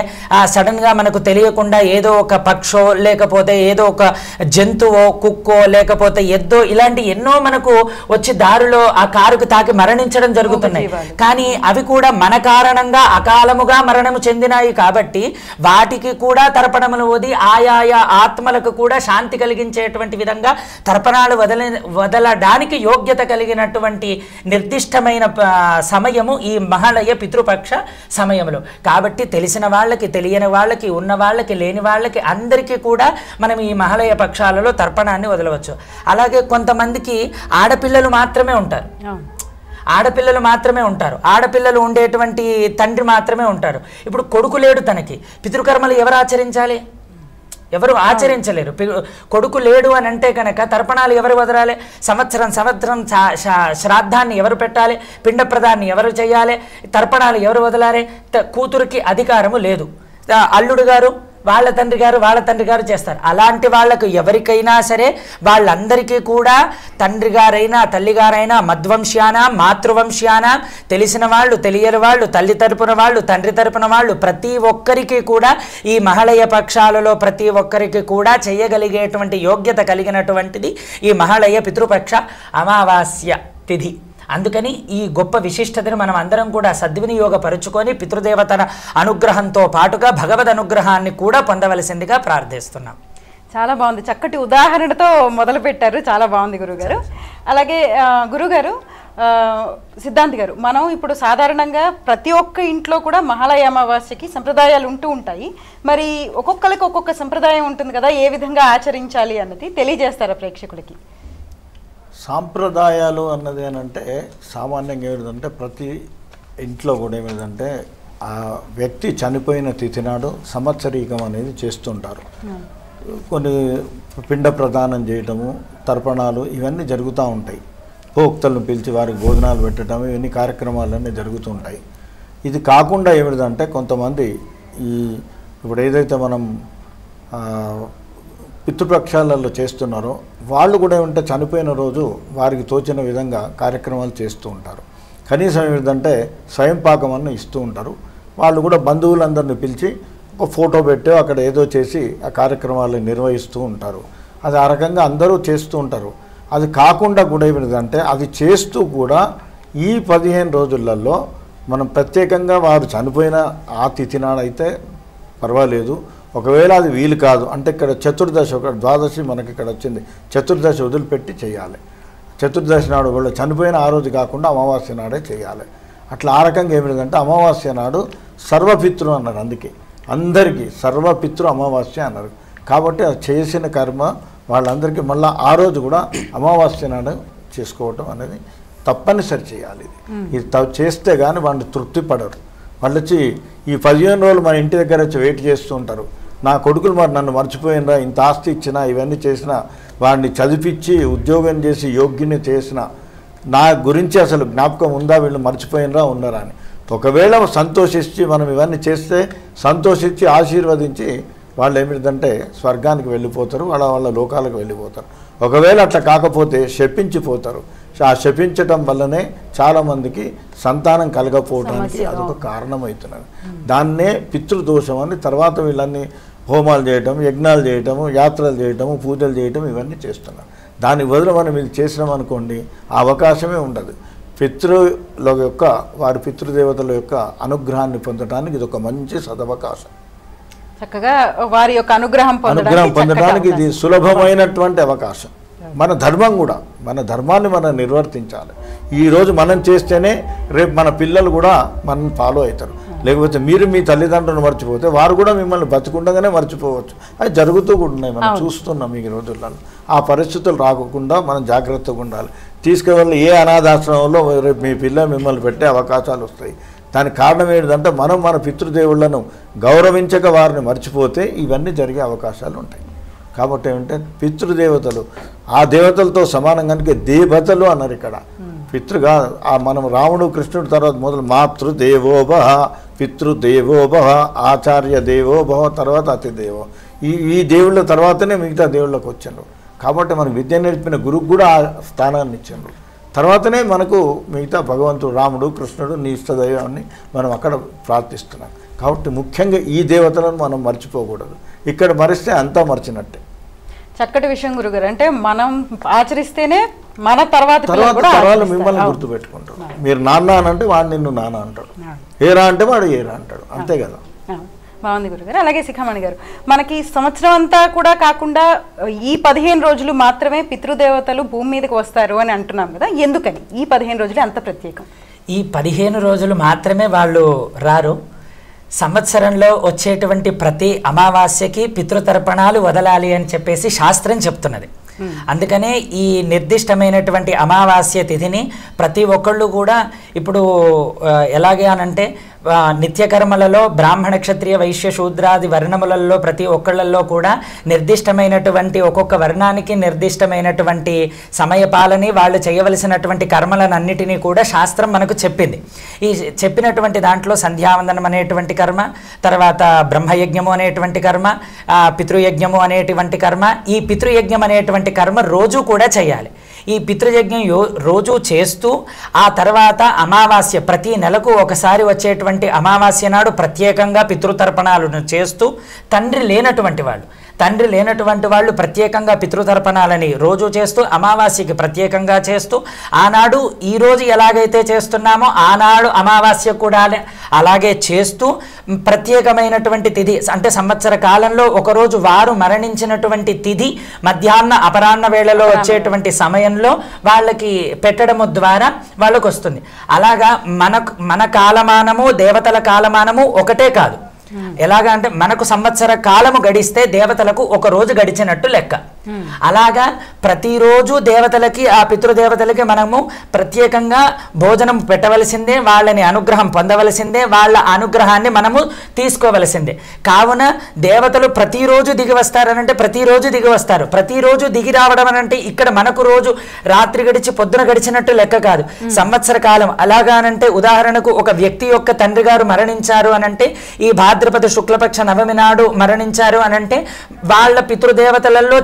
సడన్గా మనకు తెలియకుండా ఏదో ఒక పక్షో, లేకపోతే ఏదో ఒక జంతువో, కుక్కో, లేకపోతే ఎద్దో, ఇలాంటి ఎన్నో మనకు వచ్చి దారిలో ఆ కారుకు తాకి మరణించడం జరుగుతున్నాయి. కానీ అవి కూడా మన కారణంగా అకాలముగా మరణము చెందినాయి కాబట్టి వాటికి కూడా తర్పణములు వది ఆయా ఆత్మలకు కూడా శాంతి కలిగించేటువంటి విధంగా తర్పణాలు వదలడానికి యోగ్యత కలిగినటువంటి నిర్దిష్టమైన సమయము ఈ మహాలయ పితృపక్ష సమయములు. కాబట్టి తెలిసిన వాళ్ళకి, తెలియని వాళ్ళకి, ఉన్న వాళ్ళకి, లేని వాళ్ళకి అందరికీ కూడా మనం ఈ మహాలయ పక్షాలలో తర్పణాన్ని వదలవచ్చు. అలాగే కొంతమందికి ఆడపిల్లలు మాత్రమే ఉంటారు, ఆడపిల్లలు ఉండేటువంటి తండ్రి మాత్రమే ఉంటారు. ఇప్పుడు కొడుకు లేడు, తనకి పితృకర్మలు ఎవరు ఆచరించాలి? ఎవరు ఆచరించలేరు. కొడుకు లేడు అని అంటే కనుక తర్పణాలు ఎవరు వదలాలి? సంవత్సరం శ్రాద్ధాన్ని ఎవరు పెట్టాలి? పిండ ప్రదాన్ని ఎవరు చేయాలి? తర్పణాలు ఎవరు వదలాలి? కూతురికి అధికారము లేదు. అల్లుడు గారు వాళ్ళ తండ్రి గారు చేస్తారు. అలాంటి వాళ్లకు ఎవరికైనా సరే వాళ్ళందరికీ కూడా తండ్రి గారైనా, తల్లి గారైనా, మధ్వంశ్యానా, మాతృవంశ్యానా, తెలిసిన వాళ్ళు, తెలియని వాళ్ళు, తల్లి తరపున వాళ్ళు, తండ్రి తరపున వాళ్ళు, ప్రతి ఒక్కరికి కూడా ఈ మహాలయ పక్షాలలో ప్రతి ఒక్కరికి కూడా చేయగలిగేటువంటి యోగ్యత కలిగినటువంటిది ఈ మహాలయ పితృపక్ష అమావాస్య తిథి. అందుకని ఈ గొప్ప విశిష్టతను మనం అందరం కూడా సద్వినియోగపరుచుకొని పితృదేవతల అనుగ్రహంతో పాటుగా భగవద్ అనుగ్రహాన్ని కూడా పొందవలసిందిగా ప్రార్థిస్తున్నాం. చాలా బాగుంది, చక్కటి ఉదాహరణతో మొదలు పెట్టారు, చాలా బాగుంది గురుగారు. అలాగే గురుగారు, సిద్ధాంతి గారు, మనం ఇప్పుడు సాధారణంగా ప్రతి ఒక్క ఇంట్లో కూడా మహాలయ అమావాస్యకి సంప్రదాయాలు ఉంటూ ఉంటాయి. మరి ఒక్కొక్కరికి ఒక్కొక్క సంప్రదాయం ఉంటుంది కదా, ఏ విధంగా ఆచరించాలి అన్నది తెలియజేస్తారా ప్రేక్షకులకి? సాంప్రదాయాలు అన్నది ఏంటంటే సామాన్యంగా ఏమిటంటే ప్రతి ఇంట్లో కూడా ఏమిటంటే ఆ వ్యక్తి చనిపోయిన తిథి నాడు సంవత్సరీకం అనేది చేస్తుంటారు. కొన్ని పిండ ప్రదానం చేయటము, తర్పణాలు ఇవన్నీ జరుగుతూ ఉంటాయి. భోక్తలను పిలిచి వారికి భోజనాలు పెట్టడం, ఇవన్నీ కార్యక్రమాలన్నీ జరుగుతూ ఉంటాయి. ఇది కాకుండా ఏమిటంటే కొంతమంది ఇప్పుడు ఏదైతే మనం పితృపక్షాలలో చేస్తున్నారో వాళ్ళు కూడా ఏమంటే చనిపోయిన రోజు వారికి తోచిన విధంగా కార్యక్రమాలు చేస్తూ ఉంటారు. కనీసం ఏమిటంటే స్వయం పాకం అన్న ఇస్తూ ఉంటారు. వాళ్ళు కూడా బంధువులందరినీ పిలిచి ఒక ఫోటో పెట్టి అక్కడ ఏదో చేసి ఆ కార్యక్రమాలను నిర్వహిస్తూ ఉంటారు. అది ఆ రకంగా అందరూ చేస్తూ ఉంటారు. అది కాకుండా కూడా ఏమిటంటే అది చేస్తూ కూడా ఈ 15 రోజులలో మనం ప్రత్యేకంగా వారు చనిపోయిన ఆ తిథి నాడైతే పర్వాలేదు. ఒకవేళ అది వీలు కాదు అంటే ఇక్కడ చతుర్దశి, ఒక ద్వాదశి మనకి ఇక్కడ వచ్చింది, చతుర్దశి వదిలిపెట్టి చేయాలి. చతుర్దశి నాడు వాళ్ళు చనిపోయిన ఆ రోజు కాకుండా అమావాస్య నాడే చేయాలి. అట్లా ఆ రకంగా ఏమిటంటే అమావాస్య నాడు సర్వపితృ అన్నారు. అందుకే అందరికీ సర్వపితృ అమావాస్య అన్నారు. కాబట్టి అది చేసిన కర్మ వాళ్ళందరికీ మళ్ళీ ఆ రోజు కూడా అమావాస్య నాడు చేసుకోవటం అనేది తప్పనిసరి చేయాలి. ఇది చేస్తే కానీ వాళ్ళు తృప్తి పడరు. వాళ్ళు వచ్చి ఈ 15 రోజులు మన ఇంటి దగ్గర వచ్చి వెయిట్ చేస్తూ ఉంటారు. నా కొడుకులు మరి నన్ను మర్చిపోయినరా, ఇంత ఆస్తి ఇచ్చినా, ఇవన్నీ చేసినా, వాడిని చదివించి ఉద్యోగం చేసి యోగ్యుని చేసిన నా గురించి అసలు జ్ఞాపకం ఉందా, వీళ్ళు మర్చిపోయినరా ఉన్నారా అని. ఒకవేళ సంతోషించి మనం ఇవన్నీ చేస్తే సంతోషించి ఆశీర్వదించి వాళ్ళు ఏమిటంటే స్వర్గానికి వెళ్ళిపోతారు, వాళ్ళ లోకాలకు వెళ్ళిపోతారు. ఒకవేళ అట్లా కాకపోతే శపించిపోతారు. ఆ శపించటం వల్లనే చాలామందికి సంతానం కలగపోవడానికి అదొక కారణమవుతున్నది. దాన్నే పితృదోషం అని తర్వాత వీళ్ళన్నీ హోమాలు చేయటం, యజ్ఞాలు చేయటము, యాత్రలు చేయటము, పూజలు చేయటం ఇవన్నీ చేస్తున్నారు. దాని బదులు మనం ఇది చేసినాం అనుకోండి ఆ అవకాశమే ఉండదు. పితృల యొక్క వారి పితృదేవతల యొక్క అనుగ్రహాన్ని పొందడానికి ఇది ఒక మంచి సదవకాశం. చక్కగా వారి యొక్క అనుగ్రహం పొందడానికి ఇది సులభమైనటువంటి అవకాశం. మన ధర్మం కూడా, మన ధర్మాన్ని మనం నిర్వర్తించాలి. ఈరోజు మనం చేస్తేనే రేపు మన పిల్లలు కూడా మనం ఫాలో అవుతారు. లేకపోతే మీరు మీ తల్లిదండ్రులను మర్చిపోతే వారు కూడా మిమ్మల్ని బతికుండగానే మర్చిపోవచ్చు. అది జరుగుతూ కూడా ఉన్నాయి, మనం చూస్తున్నాం ఈ రోజులలో. ఆ పరిస్థితులు రాకుండా మనం జాగ్రత్తగా ఉండాలి. తీసుకువెళ్ళి ఏ అనాథాశ్రమంలో రేపు మీ పిల్లలు మిమ్మల్ని పెట్టే అవకాశాలు వస్తాయి. దానికి కారణం ఏంటంటే మనం మన పితృదేవుళ్లను గౌరవించక వారిని మర్చిపోతే ఇవన్నీ జరిగే అవకాశాలు ఉంటాయి. కాబట్టి ఏమంటే పితృదేవతలు ఆ దేవతలతో సమానంగా దేవతలు అన్నారు ఇక్కడ. పితృగా మనం రాముడు కృష్ణుడు తర్వాత మొదలు మాతృదేవోభవ, పితృదేవోభవ, ఆచార్య దేవోభవ, తర్వాత అతిదేవో. ఈ దేవుళ్ళ తర్వాతనే మిగతా దేవుళ్ళకి వచ్చారు. కాబట్టి మనకు విద్య నేర్పిన గురువుకు కూడా ఆ స్థానాన్ని ఇచ్చారు. తర్వాతనే మనకు మిగతా భగవంతుడు రాముడు కృష్ణుడు నీ ఇష్టదైవాన్ని మనం అక్కడ ప్రార్థిస్తున్నాం. కాబట్టి ముఖ్యంగా ఈ దేవతలను మనం మర్చిపోకూడదు. ఇక్కడ మరిస్తే అంతా మర్చినట్టే. చక్కటి విషయం గురుగారు. అంటే మనం ఆచరిస్తేనే మన తర్వాత తరాలు మిమ్మల్ని గుర్తుపెట్టుకుంటారు. మీరు నాన్న అని అంటే వాడు నిన్ను నాన్న అంటాడు, ఏరా అంటే వాడు ఏరా అంటాడు. అంతే కదా. బాగుంది గురుగారు. అలాగే శిఖామణి గారు, మనకి సంవత్సరం అంతా కూడా కాకుండా ఈ 15 రోజులు మాత్రమే పితృదేవతలు భూమి మీదకి వస్తారు అని అంటున్నాం కదా, ఎందుకని ఈ 15 రోజులు అంత ప్రత్యేకం? ఈ 15 రోజులు మాత్రమే వాళ్ళు రారు. సంవత్సరంలో వచ్చేటువంటి ప్రతి అమావాస్యకి పితృతర్పణాలు వదలాలి అని చెప్పేసి శాస్త్రం చెప్తున్నది. అందుకనే ఈ నిర్దిష్టమైనటువంటి అమావాస్య తిథిని ప్రతి ఒక్కళ్ళు కూడా ఇప్పుడు ఎలాగే అనంటే నిత్యకర్మలలో బ్రాహ్మణ క్షత్రియ వైశ్య శూద్రాది వర్ణములలో ప్రతి ఒక్కళ్ళల్లో కూడా నిర్దిష్టమైనటువంటి ఒక్కొక్క వర్ణానికి నిర్దిష్టమైనటువంటి సమయపాలని వాళ్ళు చేయవలసినటువంటి కర్మలనన్నిటినీ కూడా శాస్త్రం మనకు చెప్పింది. ఈ చెప్పినటువంటి దాంట్లో సంధ్యావందనం అనేటువంటి కర్మ, తర్వాత బ్రహ్మయజ్ఞము అనేటువంటి కర్మ, పితృయజ్ఞము అనేటువంటి కర్మ. ఈ పితృయజ్ఞం అనేటువంటి కర్మ రోజు కూడా చేయాలి. ఈ పితృయజ్ఞం రోజు చేస్తూ ఆ తర్వాత అమావాస్య ప్రతి నెలకు ఒకసారి వచ్చేటువంటి అమావాస్య నాడు ప్రత్యేకంగా పితృతర్పణాలను చేస్తూ తండ్రి లేనటువంటి వాళ్ళు ప్రత్యేకంగా పితృతర్పణాలని రోజు చేస్తూ అమావాస్యకి ప్రత్యేకంగా చేస్తూ ఆనాడు ఈరోజు ఎలాగైతే చేస్తున్నామో ఆనాడు అమావాస్య కూడా అలాగే చేస్తూ ప్రత్యేకమైనటువంటి తిథి అంటే సంవత్సర కాలంలో ఒకరోజు వారు మరణించినటువంటి తిథి మధ్యాహ్న అపరాహ్న వేళలో వచ్చేటువంటి సమయంలో వాళ్ళకి పెట్టడము ద్వారా వాళ్ళకు వస్తుంది. అలాగా మన కాలమానము దేవతల కాలమానము ఒకటే కాదు. ఎలాగా అంటే మనకు సంవత్సర కాలము గడిస్తే దేవతలకు ఒక రోజు గడిచినట్టు లెక్క. అలాగా ప్రతిరోజు దేవతలకి ఆ పితృదేవతలకి మనము ప్రత్యేకంగా భోజనం పెట్టవలసిందే, వాళ్ళని అనుగ్రహం పొందవలసిందే, వాళ్ళ అనుగ్రహాన్ని మనము తీసుకోవలసిందే. కావున దేవతలు ప్రతిరోజు దిగి వస్తారనంటే ప్రతిరోజు దిగి వస్తారు. ప్రతిరోజు దిగి రావడం అనంటే ఇక్కడ మనకు రోజు రాత్రి గడిచి పొద్దున గడిచినట్టు లెక్క కాదు, సంవత్సర కాలం. అలాగానంటే ఉదాహరణకు ఒక వ్యక్తి యొక్క తండ్రి గారు మరణించారు అనంటే ఈ భాద్రపద శుక్లపక్ష నవమి నాడు మరణించారు అనంటే వాళ్ళ పితృదేవతలలో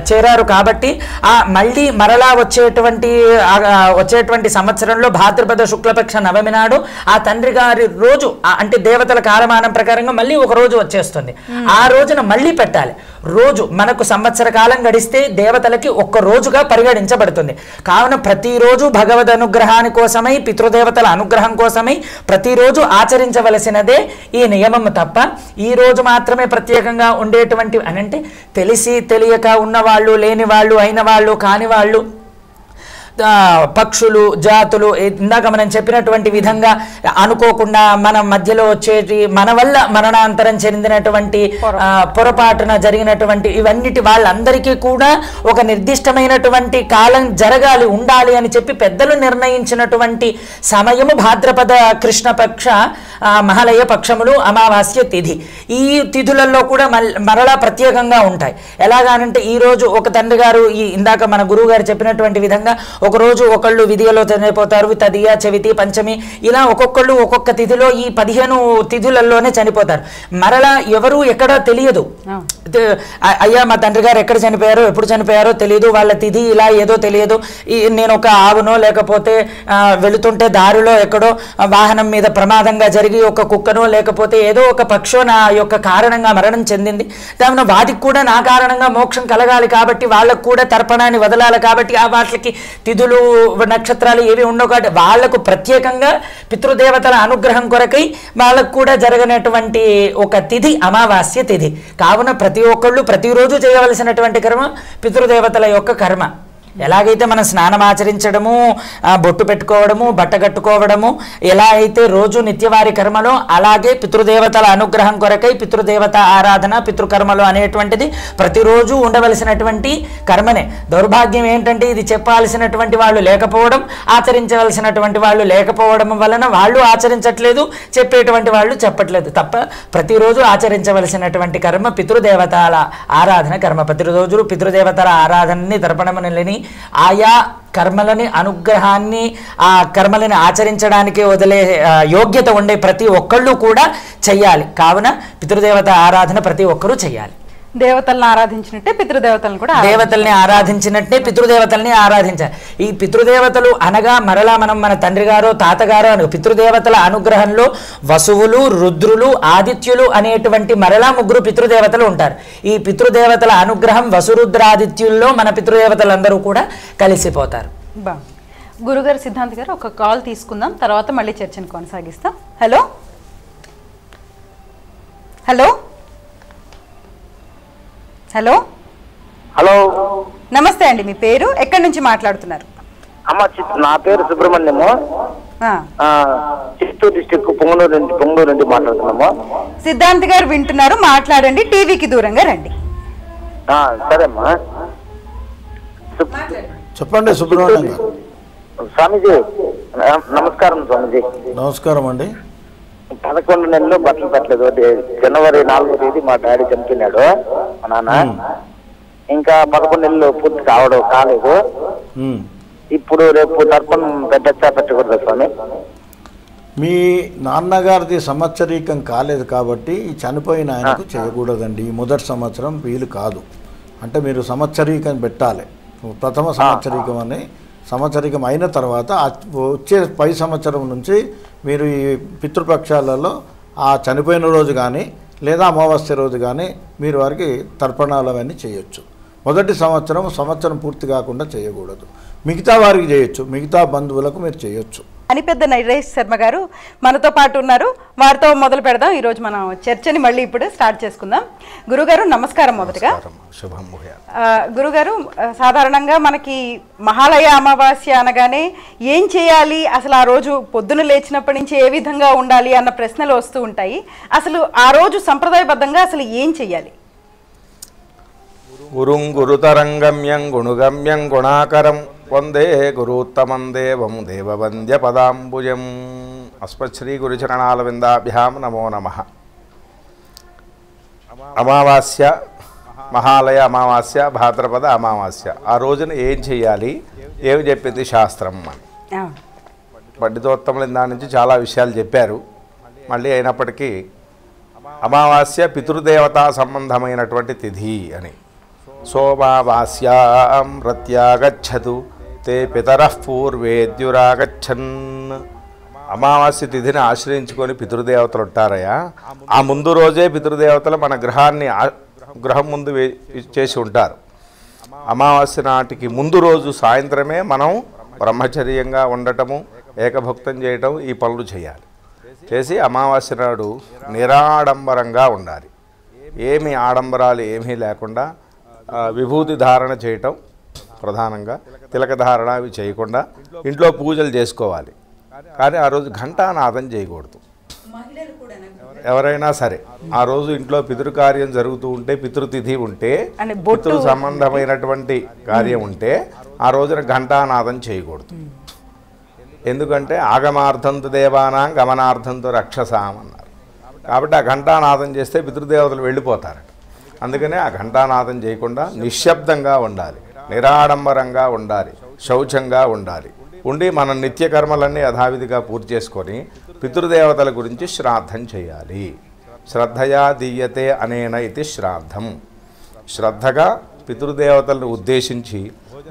చేరారు కాబట్టి ఆ మళ్ళీ మరలా వచ్చేటువంటి సంవత్సరంలో భాద్రపద శుక్లపక్ష నవమి నాడు ఆ తండ్రి గారి రోజు అంటే దేవతల కాలమానం ప్రకారంగా మళ్ళీ ఒక రోజు వచ్చేస్తుంది. ఆ రోజున మళ్ళీ పెట్టాలి. రోజు మనకు సంవత్సర కాలం గడిస్తే దేవతలకి ఒక్క రోజుగా పరిగణించబడుతుంది. కావున ప్రతిరోజు భగవద్ అనుగ్రహాని కోసమై పితృదేవతల అనుగ్రహం కోసమై ప్రతిరోజు ఆచరించవలసినదే ఈ నియమము తప్ప ఈ రోజు మాత్రమే ప్రత్యేకంగా ఉండేటువంటి అనంటే తెలిసి తెలియక ఉన్నవాళ్ళు, లేని వాళ్ళు, అయిన వాళ్ళు, కాని వాళ్ళు, పక్షులు, జాతులు ఇందాక మనం చెప్పినటువంటి విధంగా అనుకోకుండా మన మధ్యలో వచ్చేటి మన వల్ల మరణాంతరం చెందినటువంటి పొరపాటున జరిగినటువంటి ఇవన్నిటి వాళ్ళందరికీ కూడా ఒక నిర్దిష్టమైనటువంటి కాలం జరగాలి, ఉండాలి అని చెప్పి పెద్దలు నిర్ణయించినటువంటి సమయము భాద్రపద కృష్ణపక్ష మహాలయ పక్షములు అమావాస్య తిథి. ఈ తిథులలో కూడా మరలా ప్రత్యేకంగా ఉంటాయి. ఎలాగానంటే ఈరోజు ఒక తండ్రి గారు ఇందాక మన గురువు గారు చెప్పినటువంటి విధంగా ఒకరోజు ఒకళ్ళు విధిలో చనిపోతారు, తదియ, చవితి, పంచమి, ఇలా ఒక్కొక్కళ్ళు ఒక్కొక్క తిథిలో ఈ 15 తిథులలోనే చనిపోతారు. మరలా ఎవరు ఎక్కడా తెలియదు. అయ్యా మా తండ్రి గారు ఎక్కడ చనిపోయారో, ఎప్పుడు చనిపోయారో తెలియదు, వాళ్ళ తిథి ఇలా ఏదో తెలియదు. నేను ఒక ఆవునో లేకపోతే వెళుతుంటే దారిలో ఎక్కడో వాహనం మీద ప్రమాదంగా జరిగి ఒక కుక్కనో లేకపోతే ఏదో ఒక పక్షో నా యొక్క కారణంగా మరణం చెందింది, కావున వాటికి కూడా నా కారణంగా మోక్షం కలగాలి కాబట్టి వాళ్ళకు కూడా తర్పణాన్ని వదలాలి కాబట్టి ఆ వాటికి తిథులు నక్షత్రాలు ఏవి ఉండవు కాబట్టి వాళ్లకు ప్రత్యేకంగా పితృదేవతల అనుగ్రహం కొరకై వాళ్ళకు కూడా జరగనటువంటి ఒక తిథి అమావాస్య తిథి. కావున ప్రతి ఒక్కళ్ళు ప్రతిరోజు చేయవలసినటువంటి కర్మ పితృదేవతల యొక్క కర్మ. ఎలాగైతే మనం స్నానం ఆచరించడము, బొట్టు పెట్టుకోవడము, బట్ట కట్టుకోవడము ఎలా అయితే రోజు నిత్యవారి కర్మలో, అలాగే పితృదేవతల అనుగ్రహం కొరకై పితృదేవత ఆరాధన, పితృకర్మలు అనేటువంటిది ప్రతిరోజు ఉండవలసినటువంటి కర్మనే. దౌర్భాగ్యం ఏంటంటే ఇది చెప్పాల్సినటువంటి వాళ్ళు లేకపోవడం, ఆచరించవలసినటువంటి వాళ్ళు లేకపోవడం వలన వాళ్ళు ఆచరించట్లేదు, చెప్పేటువంటి వాళ్ళు చెప్పట్లేదు తప్ప ప్రతిరోజు ఆచరించవలసినటువంటి కర్మ పితృదేవతల ఆరాధన కర్మ. ప్రతిరోజు పితృదేవతల ఆరాధనని తర్పణములని ఆయా కర్మలని అనుగ్రహాన్ని ఆ కర్మలని ఆచరించడానికి వదిలే యోగ్యత ఉండే ప్రతి ఒక్కళ్ళు కూడా చెయ్యాలి. కావున పితృదేవత ఆరాధన ప్రతి ఒక్కరూ చెయ్యాలి. దేవతల్ని ఆరాధించినట్టే పితృదేవతలను కూడా దేవతల్ని ఆరాధించినట్టే పితృదేవతల్ని ఆరాధించాలి. ఈ పితృదేవతలు అనగా మరలా మనం మన తండ్రి గారో తాతగారో అని పితృదేవతల అనుగ్రహంలో వసువులు, రుద్రులు, ఆదిత్యులు అనేటువంటి మరలా 3 పితృదేవతలు ఉంటారు. ఈ పితృదేవతల అనుగ్రహం వసురుద్రాదిత్యుల్లో మన పితృదేవతలందరూ కూడా కలిసిపోతారు. గురుగారు సిద్ధాంత్ గారు ఒక కాల్ తీసుకుందాం, తర్వాత మళ్ళీ చర్చను కొనసాగిస్తాం. హలో హలో హలో హలో నమస్తే అండి, మీ పేరు, ఎక్కడి నుంచి మాట్లాడుతున్నారు? అమ్మ నా పేరు సుబ్రహ్మణ్యము, చిత్తూరు డిస్టిక్ పొంగనూరు నుండి మాట్లాడుతున్నాము. సిద్ధాంత్ గారు వింటున్నారు, మాట్లాడండి, టీవీకి దూరంగా రండి. సరే అమ్మా, చెప్పండి సుబ్రహ్మణ్యం గారు. స్వామీజీ నమస్కారం. స్వామీజీ నమస్కారం అండి. 11 నెలలు బట్టలు పెట్టలేదు. జనవరి 4వ తేదీ మా డాడీ చనిపోయినాడు, మా నాన్న. ఇంకా 11 నెలలు పూర్తి కాలేదు. ఇప్పుడు రేపు తర్పణం పెట్టచ్చా పెట్టకూడదా స్వామి? మీ నాన్నగారిది సంవత్సరీకం కాలేదు కాబట్టి చనిపోయిన ఆయనకు చేయకూడదండి. ఈ మొదటి సంవత్సరం వీలు కాదు. అంటే మీరు సంవత్సరీకం పెట్టాలి. ప్రథమ సంవత్సరీకం అని సంవత్సరీకం అయిన తర్వాత వచ్చే పై సంవత్సరం నుంచి మీరు ఈ పితృపక్షాలలో ఆ చనిపోయిన రోజు కానీ లేదా అమావాస్య రోజు కానీ మీరు వారికి తర్పణాలు అవన్నీ చేయొచ్చు. మొదటి సంవత్సరం పూర్తి కాకుండా చేయకూడదు. మిగతా వారికి చేయొచ్చు, మిగతా బంధువులకు మీరు చేయొచ్చు. అని పెద్ద నరేష్ శర్మ గారు మనతో పాటు ఉన్నారు, వారితో మొదలు పెడదాం. ఈరోజు మనం చర్చని మళ్ళీ ఇప్పుడు స్టార్ట్ చేసుకుందాం. గురుగారు నమస్కారం. మొదటగా గురుగారు, సాధారణంగా మనకి మహాలయ అమావాస్య అనగానే ఏం చేయాలి, అసలు ఆ రోజు పొద్దున లేచినప్పటి నుంచి ఏ విధంగా ఉండాలి అన్న ప్రశ్నలు వస్తూ ఉంటాయి. అసలు ఆ రోజు సంప్రదాయబద్ధంగా అసలు ఏం చెయ్యాలి? గురుం గురుతరంగమ్యం గుణుగమ్యం గుణాకరం వందే గురుత్తమం దేవం దేవవంద్య పదాంబుజం. అస్మశ్రీ గురుచరణాలవిందాభ్యాం నమో నమః. అమావాస్య, మహాలయ అమావాస్య, భాద్రపద అమావాస్య. ఆ రోజున ఏం చేయాలి, ఏమి చెప్పింది శాస్త్రం అని పండితోత్తములు దాని నుంచి చాలా విషయాలు చెప్పారు. మళ్ళీ అయినప్పటికీ అమావాస్య పితృదేవతా సంబంధమైనటువంటి తిథి అని. సోమావాస్యాం ప్రత్యాగచ్చతు తే పితరః పూర్వేద్యురాగచ్చన్. అమావాస్య తిథిని ఆశ్రయించుకొని పితృదేవతలు ఉంటారయా. ఆ ముందు రోజే పితృదేవతలు మన గ్రహం ముందు చేసి ఉంటారు. అమావాస్య నాటికి ముందు రోజు సాయంత్రమే మనం బ్రహ్మచర్యంగా ఉండటము, ఏకభుక్తం చేయటం, ఈ పనులు చేయాలి. చేసి అమావాస్య నాడు నిరాడంబరంగా ఉండాలి. ఏమి ఆడంబరాలు ఏమీ లేకుండా విభూతి ధారణ చేయటం ప్రధానంగా, తిలక ధారణ అవి చేయకుండా ఇంట్లో పూజలు చేసుకోవాలి. కానీ ఆ రోజు ఘంటానాదం చేయకూడదు. ఎవరైనా సరే ఆ రోజు ఇంట్లో పితృకార్యం జరుగుతూ ఉంటే, పితృతిథి ఉంటే, పితృ సంబంధమైనటువంటి కార్యం ఉంటే ఆ రోజున ఘంటానాదం చేయకూడదు. ఎందుకంటే ఆగమార్థంతు దేవానాం గమనార్థంతు రక్షసాం అన్నారు. కాబట్టి ఆ ఘంటానాదం చేస్తే పితృదేవతలు వెళ్ళిపోతారట. అందుకనే ఆ ఘంటానాదం చేయకుండా నిశ్శబ్దంగా ఉండాలి, నిరాడంబరంగా ఉండాలి, శౌచంగా ఉండాలి. ఉండి మన నిత్యకర్మలన్నీ యథావిధిగా పూర్తి చేసుకొని పితృదేవతల గురించి శ్రాద్ధం చేయాలి. శ్రద్ధయా దీయతే అనేన ఇది శ్రాద్ధం. శ్రద్ధగా పితృదేవతలను ఉద్దేశించి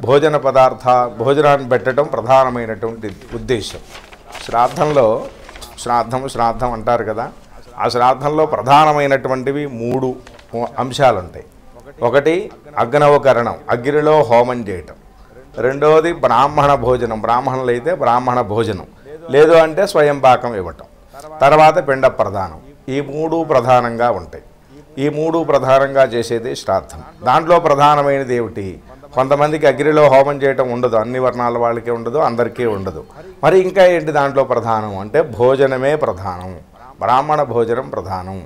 భోజనాన్ని పెట్టడం ప్రధానమైనటువంటి ఉద్దేశం. శ్రాద్ధం అంటారు కదా. ఆ శ్రాద్ధంలో ప్రధానమైనటువంటివి 3 అంశాలు ఉంటాయి. ఒకటి అగ్నవకరణం, అగ్నిలో హోమం చేయటం. రెండవది బ్రాహ్మణ భోజనం, బ్రాహ్మణులు అయితే బ్రాహ్మణ భోజనం, లేదు అంటే స్వయం పాకం ఇవ్వటం. తర్వాత పిండ ప్రధానం. ఈ 3 ప్రధానంగా ఉంటాయి. ఈ 3 ప్రధానంగా చేసేది శ్రాద్ధం. దాంట్లో ప్రధానమైనది ఏమిటి? కొంతమందికి అగ్నిలో హోమం చేయటం ఉండదు, అన్ని వర్ణాల వాళ్ళకే ఉండదు, అందరికీ ఉండదు. మరి ఇంకా ఏంటి దాంట్లో ప్రధానం అంటే భోజనమే ప్రధానం, బ్రాహ్మణ భోజనం ప్రధానం.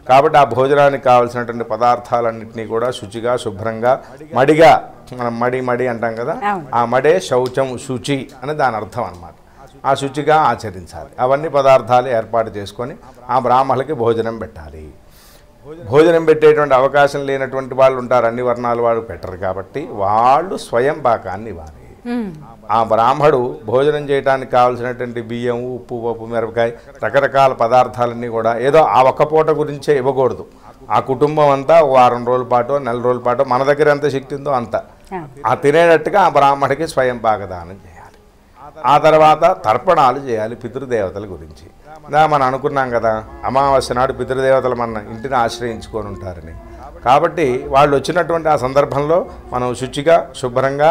కాబట్టి ఆ భోజనానికి కావాల్సినటువంటి పదార్థాలన్నింటినీ కూడా శుచిగా, శుభ్రంగా, మడిగా, మనం మడి అంటాం కదా, ఆ మడే శౌచం, శుచి అని దాని అర్థం అన్నమాట. ఆ శుచిగా ఆచరించాలి. అవన్నీ పదార్థాలు ఏర్పాటు చేసుకొని ఆ బ్రాహ్మణులకి భోజనం పెట్టాలి. భోజనం పెట్టేటువంటి అవకాశం లేనటువంటి వాళ్ళు ఉంటారు, అన్ని వర్ణాల వాళ్ళు పెట్టరు. కాబట్టి వాళ్ళు స్వయం పాకాన్ని ఇవ్వాలి. ఆ బ్రాహ్మడు భోజనం చేయడానికి కావాల్సినటువంటి బియ్యం, ఉప్పు, పప్పు, మిరపకాయ, రకరకాల పదార్థాలన్నీ కూడా ఏదో ఆ ఒక్క పూట గురించే ఇవ్వకూడదు. ఆ కుటుంబం అంతా వారం రోజుల పాటు, నెల రోజుల పాటు మన దగ్గర ఎంత శక్తి ఉందో అంత ఆ తినేటట్టుగా ఆ బ్రాహ్మడికి స్వయం పాకదానం చేయాలి. ఆ తర్వాత తర్పణాలు చేయాలి పితృదేవతల గురించి. మనం అనుకున్నాం కదా, అమావాస్య నాడు పితృదేవతలు మన ఇంటిని ఆశ్రయించుకొని ఉంటారని. కాబట్టి వాళ్ళు వచ్చినటువంటి ఆ సందర్భంలో మనం శుచిగా, శుభ్రంగా,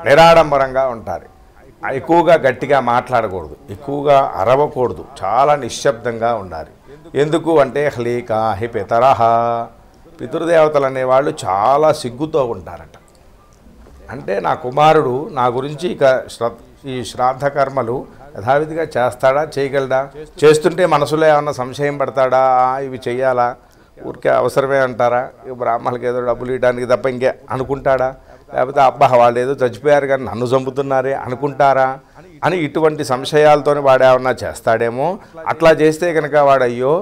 నిరాడంబరంగా ఉంటారు. ఎక్కువగా గట్టిగా మాట్లాడకూడదు, ఎక్కువగా అరవకూడదు, చాలా నిశ్శబ్దంగా ఉండాలి. ఎందుకు అంటే హ్లీకా హి పితరహ, పితృదేవతలు అనేవాళ్ళు చాలా సిగ్గుతో ఉంటారట. అంటే నా కుమారుడు నా గురించి ఇక ఈ శ్రాద్ధ కర్మలు యథావిధిగా చేస్తాడా, చేయగలడా, చేస్తుంటే మనసులో ఏమన్నా సంశయం పడతాడా, ఇవి చెయ్యాలా, ఊరికే అవసరమే అంటారా, బ్రాహ్మణులకి ఏదో డబ్బులు ఇవ్వడానికి తప్ప ఇంకే అనుకుంటాడా, లేకపోతే అబ్బా వాళ్ళు ఏదో చచ్చిపోయారు కానీ నన్ను చంపుతున్నారే అనుకుంటారా అని ఇటువంటి సంశయాలతో వాడు ఏమన్నా చేస్తాడేమో. అట్లా చేస్తే కనుక వాడు అయ్యో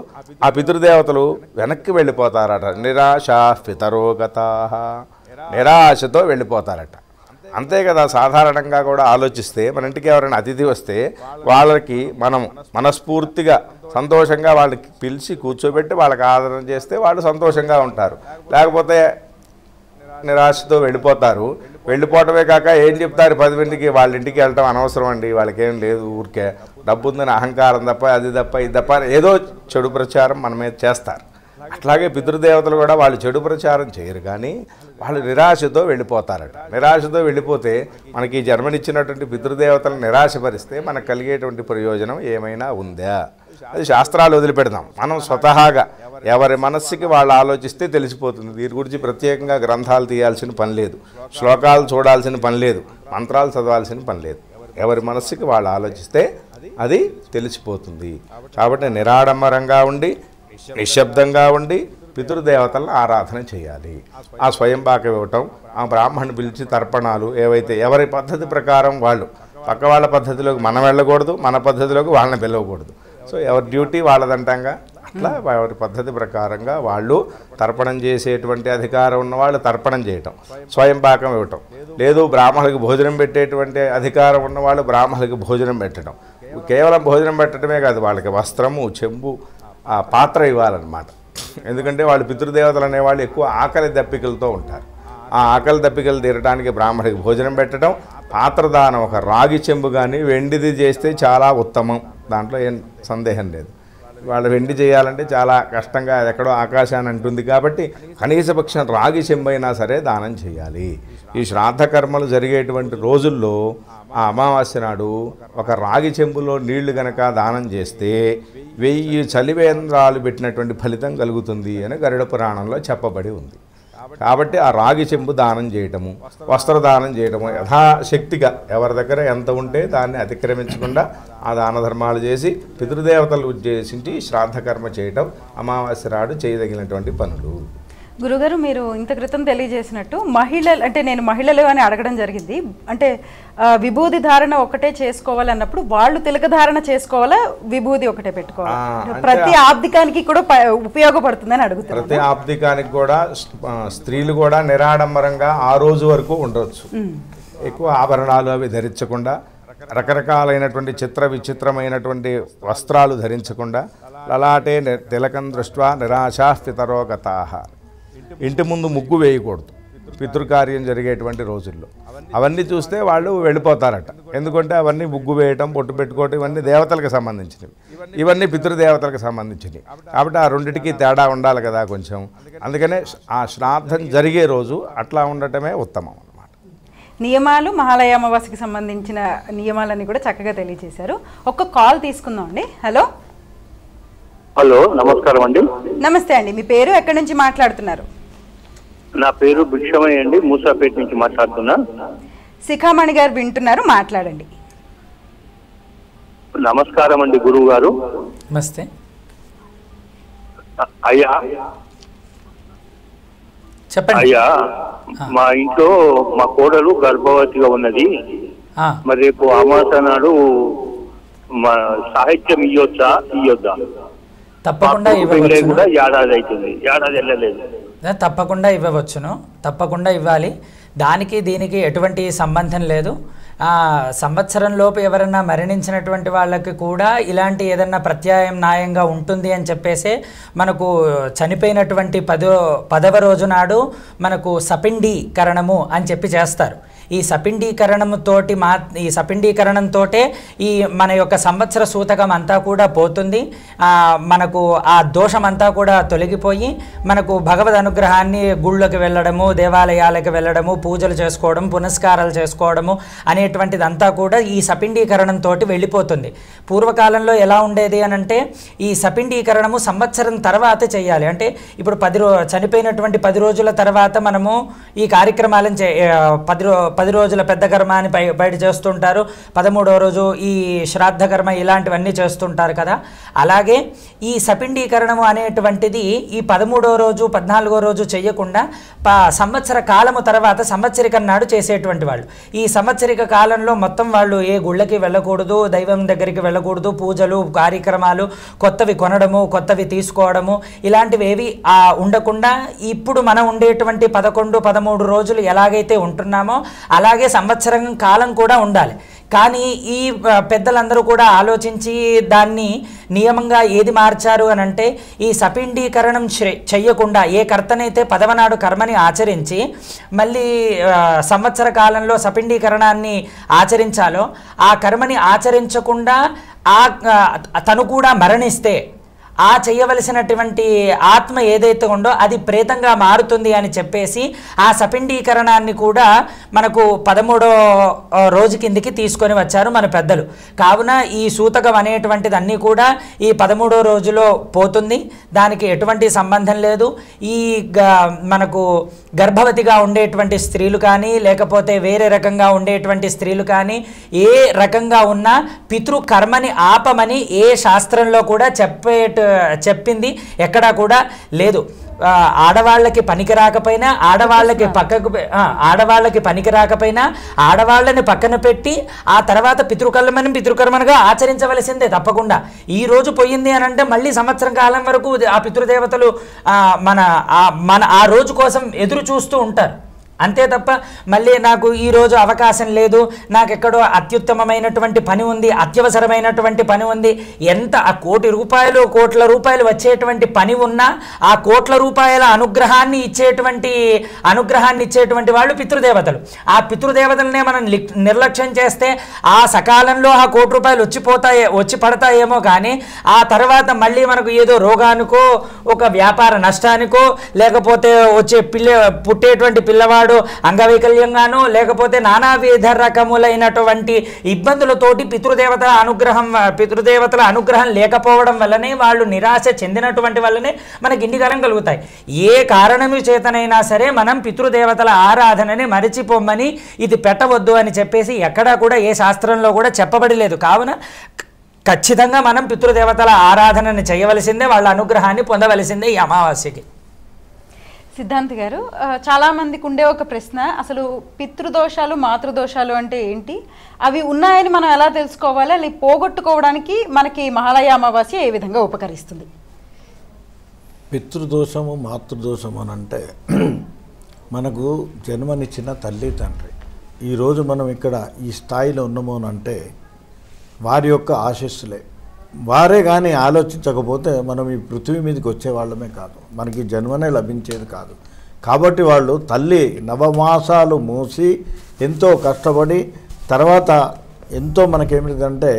ఆ పితృదేవతలు వెనక్కి వెళ్ళిపోతారట. నిరాశా పితరోగతా, నిరాశతో వెళ్ళిపోతారట. అంతే కదా. సాధారణంగా కూడా ఆలోచిస్తే మన ఇంటికి ఎవరైనా అతిథి వస్తే వాళ్ళకి మనం మనస్ఫూర్తిగా సంతోషంగా వాళ్ళకి పిలిచి కూర్చోబెట్టి వాళ్ళకి ఆదరణ చేస్తే వాళ్ళు సంతోషంగా ఉంటారు. లేకపోతే నిరాశతో వెళ్ళిపోతారు. వెళ్ళిపోవటమే కాక ఏం చెప్తారు 10 మందికి, వాళ్ళ ఇంటికి వెళ్ళటం అనవసరం అండి, వాళ్ళకేం లేదు, ఊరికే డబ్బు ఉందని అహంకారం తప్ప, అది తప్ప, ఇది తప్ప ఏదో చెడు ప్రచారం మన మీద చేస్తారు. అట్లాగే పితృదేవతలు కూడా వాళ్ళు చెడు ప్రచారం చేయరు, కానీ వాళ్ళు నిరాశతో వెళ్ళిపోతారట. నిరాశతో వెళ్ళిపోతే మనకి జన్మనిచ్చినటువంటి పితృదేవతలను నిరాశపరిస్తే మనకు కలిగేటువంటి ప్రయోజనం ఏమైనా ఉందా? అది శాస్త్రాలు వదిలిపెడదాం. మనం స్వతహాగా ఎవరి మనస్సుకి వాళ్ళు ఆలోచిస్తే తెలిసిపోతుంది. దీని గురించి ప్రత్యేకంగా గ్రంథాలు తీయాల్సిన పని లేదు, శ్లోకాలు చూడాల్సిన పని లేదు, మంత్రాలు చదవాల్సిన పని లేదు. ఎవరి మనస్సుకి వాళ్ళు ఆలోచిస్తే అది తెలిసిపోతుంది. కాబట్టి నిరాడంబరంగా ఉండి, నిశ్శబ్దంగా ఉండి, పితృదేవతలను ఆరాధన చేయాలి. ఆ స్వయంపాకం ఇవ్వటం, ఆ బ్రాహ్మణుని పిలిచి తర్పణాలు ఏవైతే ఎవరి పద్ధతి ప్రకారం వాళ్ళు, పక్క వాళ్ళ పద్ధతిలోకి మనం వెళ్ళకూడదు, మన పద్ధతిలోకి వాళ్ళని పిలవకూడదు. సో ఎవరి డ్యూటీ వాళ్ళదంటాంగా, అట్లా వారి పద్ధతి ప్రకారంగా వాళ్ళు తర్పణం చేసేటువంటి అధికారం ఉన్నవాళ్ళు తర్పణం చేయటం, స్వయంపాకం ఇవ్వటం. లేదు బ్రాహ్మణులకు భోజనం పెట్టేటువంటి అధికారం ఉన్నవాళ్ళు బ్రాహ్మణులకు భోజనం పెట్టడం. కేవలం భోజనం పెట్టడమే కాదు, వాళ్ళకి వస్త్రము, చెంబు, ఆ పాత్ర ఇవ్వాలన్నమాట. ఎందుకంటే వాళ్ళు పితృదేవతలు అనేవాళ్ళు ఎక్కువ ఆకలి దప్పికలతో ఉంటారు. ఆ ఆకలి దప్పికలు తీరడానికి బ్రాహ్మణుడికి భోజనం పెట్టడం, పాత్రదానం, ఒక రాగి చెంబు కానీ వెండిది చేస్తే చాలా ఉత్తమం, దాంట్లో ఏం సందేహం లేదు. వాళ్ళు వెండి చేయాలంటే చాలా కష్టంగా ఎక్కడో ఆకాశాన్ని అంటుంది కాబట్టి కనీసపక్షం రాగి చెంబైనా సరే దానం చేయాలి. ఈ శ్రాద్ధ కర్మలు జరిగేటువంటి రోజుల్లో ఆ అమావాస్య నాడు ఒక రాగి చెంబులో నీళ్లు గనక దానం చేస్తే 1000 చలివేంద్రాలు పెట్టినటువంటి ఫలితం కలుగుతుంది అని గరుడ పురాణంలో చెప్పబడి ఉంది. కాబట్టి ఆ రాగి చెంబు దానం చేయటము, వస్త్రదానం చేయటము, యథాశక్తిగా ఎవరి దగ్గర ఎంత ఉంటే దాన్ని అతిక్రమించకుండా ఆ దాన ధర్మాలు చేసి పితృదేవతలు ఉద్దేశించి శ్రాద్ధకర్మ చేయటం అమావాస్య నాడు చేయదగినటువంటి పనులు. గురుగారు, మీరు ఇంత క్రితం తెలియజేసినట్టు మహిళలు, అంటే నేను మహిళలు అని అడగడం జరిగింది, అంటే విభూది ధారణ ఒకటే చేసుకోవాలన్నప్పుడు వాళ్ళు తిలక ధారణ చేసుకోవాలా, విభూది ఒకటే పెట్టుకోవాలి? ప్రతి ఆబ్దికానికి కూడా ఉపయోగపడుతుందని అడుగుతారు. ప్రతి ఆబ్దికానికి కూడా స్త్రీలు కూడా నిరాడంబరంగా ఆ రోజు వరకు ఉండవచ్చు. ఎక్కువ ఆభరణాలు అవి ధరించకుండా, రకరకాలైనటువంటి చిత్ర విచిత్రమైనటువంటి వస్త్రాలు ధరించకుండా, లలాటే తిలకం దృష్ట్వా నిరాశా పితరోగతాః, ఇంటి ముందు ముగ్గు వేయకూడదు పితృకార్యం జరిగేటువంటి రోజుల్లో. అవన్నీ చూస్తే వాళ్ళు వెళ్ళిపోతారట. ఎందుకంటే అవన్నీ ముగ్గు వేయటం, బొట్టు పెట్టుకోవటం ఇవన్నీ దేవతలకు సంబంధించినవి, ఇవన్నీ పితృదేవతలకు సంబంధించినవి. కాబట్టి ఆ రెండిటికి తేడా ఉండాలి కదా కొంచెం. అందుకనే ఆ శ్రాద్ధం జరిగే రోజు అట్లా ఉండటమే ఉత్తమం అన్నమాట. నియమాలు, మహాలయ అమావాస్యకి సంబంధించిన నియమాలన్నీ కూడా చక్కగా తెలియజేశారు. ఒక్క కాల్ తీసుకుందాం అండి. హలో హలో, నమస్కారం అండి. నమస్తే అండి, మీ పేరు, ఎక్కడి నుంచి మాట్లాడుతున్నారు? నా పేరు భిక్షమయ్య అండి, మూసాపేట నుంచి మాట్లాడుతున్నా. శిఖామణి గారు వింటున్నారు, మాట్లాడండి. నమస్కారం అండి గురువు గారు. నమస్తే అయ్యా. చెప్పండి. అయ్యా, మా ఇంట్లో మా కోడలు గర్భవతిగా ఉన్నది. మరి రేపు అమావాస్య నాడు మా సాహిత్యం ఇయ్యొద్దా? తప్పకుండా కూడా ఏడాది అవుతుంది, ఏడాది వెళ్ళలేదు. తప్పకుండా ఇవ్వవచ్చును, తప్పకుండా ఇవ్వాలి. దానికి దీనికి ఎటువంటి సంబంధం లేదు. సంవత్సరం లోపు ఎవరన్నా మరణించినటువంటి వాళ్ళకి కూడా ఇలాంటి ఏదన్నా ప్రత్యామ్నాయంగా ఉంటుంది అని చెప్పేసి మనకు చనిపోయినటువంటి 10వ రోజు నాడు మనకు సపిండీకరణము అని చెప్పి చేస్తారు. ఈ సపిండీకరణంతో ఈ మన యొక్క సంవత్సర సూతకం అంతా కూడా పోతుంది. మనకు ఆ దోషం అంతా కూడా తొలగిపోయి మనకు భగవద్ అనుగ్రహాన్ని గుళ్ళకి వెళ్ళడము, దేవాలయాలకు వెళ్ళడము, పూజలు చేసుకోవడం, పునస్కారాలు చేసుకోవడము అనేటువంటిదంతా కూడా ఈ సపిండీకరణంతో వెళ్ళిపోతుంది. పూర్వకాలంలో ఎలా ఉండేది అని అంటే ఈ సపిండీకరణము సంవత్సరం తర్వాత చేయాలి. అంటే ఇప్పుడు చనిపోయినటువంటి 10 రోజుల తర్వాత మనము ఈ కార్యక్రమాలను 10 రోజుల పెద్ద కర్మ అని బయట చేస్తుంటారు, 13వ రోజు ఈ శ్రాద్ధ కర్మ, ఇలాంటివన్నీ చేస్తుంటారు కదా. అలాగే ఈ సపిండీకరణము అనేటువంటిది ఈ 13వ రోజు 14వ రోజు చేయకుండా సంవత్సర కాలము తర్వాత సంవత్సరికం నాడు చేసేటువంటి వాళ్ళు. ఈ సంవత్సరిక కాలంలో మొత్తం వాళ్ళు ఏ గుళ్ళకి వెళ్ళకూడదు, దైవం దగ్గరికి వెళ్ళకూడదు, పూజలు కార్యక్రమాలు కొత్తవి కొనడము, కొత్తవి తీసుకోవడము ఇలాంటివి ఏవి ఉండకుండా ఇప్పుడు మనం ఉండేటువంటి 11, 13 రోజులు ఎలాగైతే ఉంటున్నామో అలాగే సంవత్సరం కాలం కూడా ఉండాలి. కానీ ఈ పెద్దలందరూ కూడా ఆలోచించి దాన్ని నియమంగా ఏది మార్చారు అని అంటే ఈ సపిండీకరణం చెయ్యకుండా ఏ కర్తనైతే 10వ నాడు కర్మని ఆచరించి మళ్ళీ సంవత్సర కాలంలో సపిండీకరణాన్ని ఆచరించాలో ఆ కర్మని ఆచరించకుండా తను కూడా మరణిస్తే ఆ చేయవలసినటువంటి ఆత్మ ఏదైతే ఉందో అది ప్రేతంగా మారుతుంది అని చెప్పేసి ఆ సపిండీకరణాన్ని కూడా మనకు 13వ రోజు కిందికి తీసుకొని వచ్చారు మన పెద్దలు. కావున ఈ సూతకం అనేటువంటిది అన్నీ కూడా ఈ 13వ రోజులో పోతుంది, దానికి ఎటువంటి సంబంధం లేదు. ఈ మనకు గర్భవతిగా ఉండేటువంటి స్త్రీలు కానీ లేకపోతే వేరే రకంగా ఉండేటువంటి స్త్రీలు కానీ ఏ రకంగా ఉన్నా పితృకర్మని ఆపమని ఏ శాస్త్రంలో కూడా చెప్పింది ఎక్కడా కూడా లేదు. ఆడవాళ్ళకి పనికి రాకపోయినా ఆడవాళ్ళకి పనికి రాకపోయినా ఆడవాళ్ళని పక్కన పెట్టి ఆ తర్వాత పితృకర్మనుగా ఆచరించవలసిందే తప్పకుండా. ఈ రోజు పోయింది అని అంటే మళ్ళీ సంవత్సరం కాలం వరకు ఆ పితృదేవతలు మన ఆ రోజు కోసం ఎదురు చూస్తూ ఉంటారు. అంతే తప్ప మళ్ళీ నాకు ఈరోజు అవకాశం లేదు, నాకు ఎక్కడో అత్యుత్తమమైనటువంటి పని ఉంది, అత్యవసరమైనటువంటి పని ఉంది, ఎంత ఆ కోట్ల రూపాయలు వచ్చేటువంటి పని ఉన్నా ఆ కోట్ల రూపాయల అనుగ్రహాన్ని ఇచ్చేటువంటి వాళ్ళు పితృదేవతలు. ఆ పితృదేవతలనే మనం నిర్లక్ష్యం చేస్తే ఆ సకాలంలో ఆ కోటి రూపాయలు వచ్చి పడతాయేమో కానీ ఆ తర్వాత మళ్ళీ మనకు ఏదో రోగానికో ఒక వ్యాపార నష్టానికో లేకపోతే పుట్టేటువంటి పిల్లవాడు అంగవైకల్యంగానో లేకపోతే నానావిధ రకములైనటువంటి ఇబ్బందులతోటి పితృదేవతల అనుగ్రహం లేకపోవడం వల్లనే వాళ్ళు నిరాశ చెందినటువంటి వల్లనే మనకి ఇన్ని కాలం కలుగుతాయి. ఏ కారణము చేతనైనా సరే మనం పితృదేవతల ఆరాధనని మరిచిపోమని ఇది పెట్టవద్దు అని చెప్పేసి ఎక్కడా కూడా ఏ శాస్త్రంలో కూడా చెప్పబడి లేదు. కావున ఖచ్చితంగా మనం పితృదేవతల ఆరాధనని చేయవలసిందే, వాళ్ళ అనుగ్రహాన్ని పొందవలసిందే ఈ అమావాస్యకి. సిద్ధాంత్ గారు, చాలామందికి ఉండే ఒక ప్రశ్న, అసలు పితృదోషాలు మాతృదోషాలు అంటే ఏంటి, అవి ఉన్నాయని మనం ఎలా తెలుసుకోవాలి, అవి పోగొట్టుకోవడానికి మనకి మహాలయ అమావాస్య ఏ విధంగా ఉపకరిస్తుంది? పితృదోషము మాతృదోషము అని అంటే మనకు జన్మనిచ్చిన తల్లి తండ్రి. ఈరోజు మనం ఇక్కడ ఈ స్థాయిలో ఉన్నాము అని అంటే వారి యొక్క ఆశీస్సులే. వారే కానీ ఆలోచించకపోతే మనం ఈ పృథ్వీ మీదకి వచ్చేవాళ్ళమే కాదు, మనకి జన్మనే లభించేది కాదు. కాబట్టి వాళ్ళు తల్లి నవమాసాలు మోసి ఎంతో కష్టపడి తర్వాత ఎంతో మనకేమిటంటే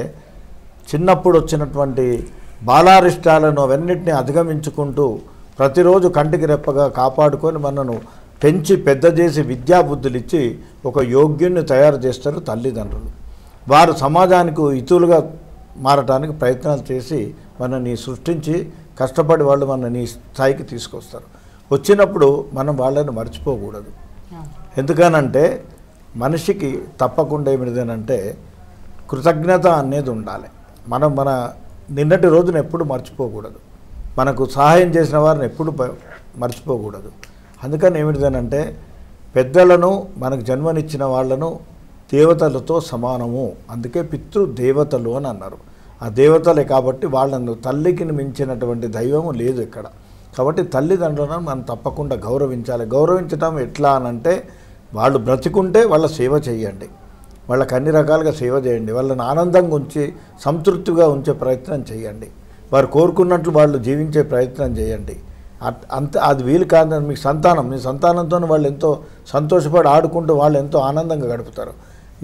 చిన్నప్పుడు వచ్చినటువంటి బాలారిష్టాలను అవన్నిటిని అధిగమించుకుంటూ ప్రతిరోజు కంటికి రెప్పగా కాపాడుకొని మనను పెంచి పెద్ద చేసి విద్యాబుద్ధులు ఇచ్చి ఒక యోగ్యుణ్ణి తయారు చేస్తారు తల్లిదండ్రులు. వారు సమాజానికి హితులుగా మారటానికి ప్రయత్నాలు చేసి మనని సృష్టించి కష్టపడి వాళ్ళు మనని స్థాయికి తీసుకొస్తారు. వచ్చినప్పుడు మనం వాళ్ళని మర్చిపోకూడదు. ఎందుకనంటే మనిషికి తప్పకుండా ఏమిటంటే కృతజ్ఞత అనేది ఉండాలి. మనం మన నిన్నటి రోజున ఎప్పుడు మర్చిపోకూడదు, మనకు సహాయం చేసిన వారిని ఎప్పుడు మర్చిపోకూడదు. అందుకని ఏమిటంటే పెద్దలను మనకు జన్మనిచ్చిన వాళ్ళను దేవతలతో సమానము, అందుకే పితృదేవతలు అని అన్నారు. ఆ దేవతలే కాబట్టి వాళ్ళను తల్లికి మించినటువంటి దైవము లేదు ఇక్కడ. కాబట్టి తల్లిదండ్రులను మనం తప్పకుండా గౌరవించాలి. గౌరవించడం ఎట్లా అనంటే వాళ్ళు బ్రతికుంటే వాళ్ళ సేవ చేయండి, వాళ్ళకి అన్ని రకాలుగా సేవ చేయండి, వాళ్ళని ఆనందంగా ఉంచి సంతృప్తిగా ఉంచే ప్రయత్నం చేయండి, వారు కోరుకున్నట్లు వాళ్ళు జీవించే ప్రయత్నం చేయండి. అంత అది వీలు కాదని మీ సంతానంతో వాళ్ళు ఎంతో సంతోషపడి ఆడుకుంటూ వాళ్ళు ఎంతో ఆనందంగా గడుపుతారు.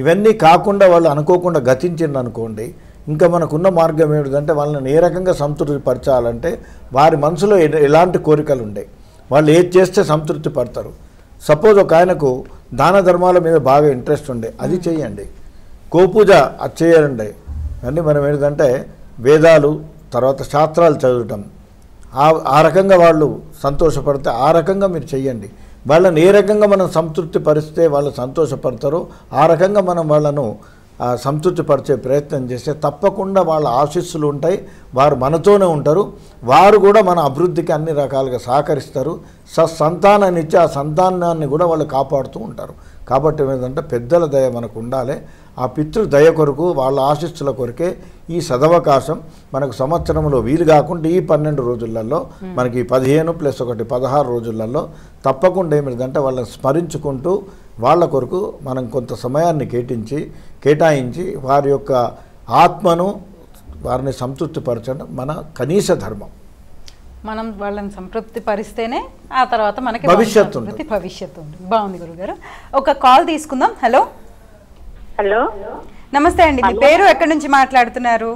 ఇవన్నీ కాకుండా వాళ్ళు అనుకోకుండా గతించింది అనుకోండి, ఇంకా మనకున్న మార్గం ఏమిటంటే వాళ్ళని ఏ రకంగా సంతృప్తి పరచాలంటే వారి మనసులో ఎలాంటి కోరికలు ఉండే వాళ్ళు ఏది చేస్తే సంతృప్తి పడతారు. సపోజ్ ఒక ఆయనకు దాన ధర్మాల మీద బాగా ఇంట్రెస్ట్ ఉండే, అది చేయండి. గోపూజ అది చేయండి. అన్నీ మనం ఏంటంటే వేదాలు తర్వాత శాస్త్రాలు చదవటం, ఆ రకంగా వాళ్ళు సంతోషపడితే ఆ రకంగా మీరు చెయ్యండి. వాళ్ళని ఏ రకంగా మనం సంతృప్తి పరిస్తే వాళ్ళు సంతోషపడతారో ఆ రకంగా మనం వాళ్ళను సంతృప్తిపరిచే ప్రయత్నం చేస్తే తప్పకుండా వాళ్ళ ఆశీస్సులు ఉంటాయి, వారు మనతోనే ఉంటారు, వారు కూడా మన అభివృద్ధికి అన్ని రకాలుగా సహకరిస్తారు. సంతానాన్ని ఇచ్చి ఆ సంతానాన్ని కూడా వాళ్ళు కాపాడుతూ ఉంటారు. కాబట్టి ఏంటంటే పెద్దల దయ మనకు ఉండాలి. ఆ పితృ దయ కొరకు వాళ్ళ ఆశీస్సుల కొరకే ఈ సదవకాశం మనకు సంవత్సరంలో వీలు కాకుండా ఈ 12 రోజులలో మనకి 15 + 1 16 రోజులలో తప్పకుండా ఏమిటంటే వాళ్ళని స్మరించుకుంటూ వాళ్ళ కొరకు మనం కొంత సమయాన్ని కేటాయించి వారి యొక్క ఆత్మను వారిని సంతృప్తిపరచడం మన కనీస ధర్మం. మనం వాళ్ళని సంతృప్తి పరిస్తేనే ఆ తర్వాత మనకి భవిష్యత్తు ఉంటుంది. బాగుంది గురుగారు. ఒక కాల్ తీసుకుందాం. హలో హలో, నమస్తే అండి, మీ పేరు ఎక్కడి నుంచి మాట్లాడుతున్నారు?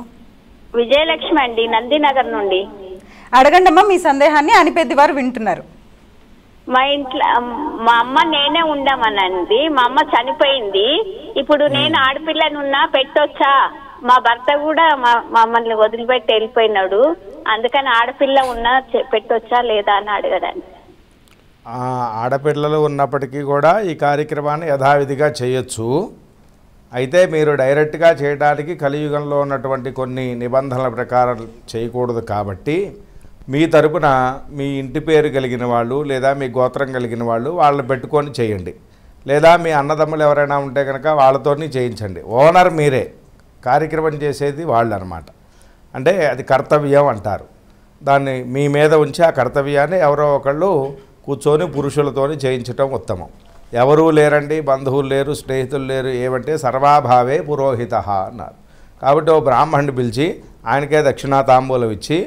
విజయలక్ష్మి అండి, నందినగర్ నుండి. అడగండి అమ్మా మీ సందేహాన్ని, అనిపెద్ది వారు వింటున్నారు. మా ఇంట్లో మా అమ్మ నేనే ఉండమనండి. మా అమ్మ చనిపోయింది. ఇప్పుడు నేను ఆడపిల్లనున్నా పెట్టొచ్చా? మా భర్త కూడా మమ్మల్ని వదిలిపెట్టి వెళ్ళిపోయినాడు. అందుకని ఆడపిల్ల ఉన్నా పెట్టొచ్చా లేదా అని అడగడానికి. ఆడపిల్లలు ఉన్నప్పటికీ కూడా ఈ కార్యక్రమాన్ని యథావిధిగా చేయొచ్చు. అయితే మీరు డైరెక్ట్గా చేయడానికి కలియుగంలో ఉన్నటువంటి కొన్ని నిబంధనల ప్రకారం చేయకూడదు కాబట్టి మీ తరపున మీ ఇంటి పేరు కలిగిన వాళ్ళు లేదా మీ గోత్రం కలిగిన వాళ్ళు వాళ్ళని పెట్టుకొని చేయండి. లేదా మీ అన్నదమ్ములు ఎవరైనా ఉంటే కనుక వాళ్ళతోని చేయించండి. ఓనర్ మీరే, కార్యక్రమం చేసేది వాళ్ళు అనమాట. అంటే అది కర్తవ్యం అంటారు. దాన్ని మీ మీద ఉంచి ఆ కర్తవ్యాన్ని ఎవరో ఒకళ్ళు కూర్చొని పురుషులతోని చేయించటం ఉత్తమం. ఎవరూ లేరండి, బంధువులు లేరు, స్నేహితులు లేరు, ఏమంటే సర్వాభావే పురోహిత అన్నారు. కాబట్టి ఓ బ్రాహ్మణుని పిలిచి ఆయనకే దక్షిణా తాంబూలం ఇచ్చి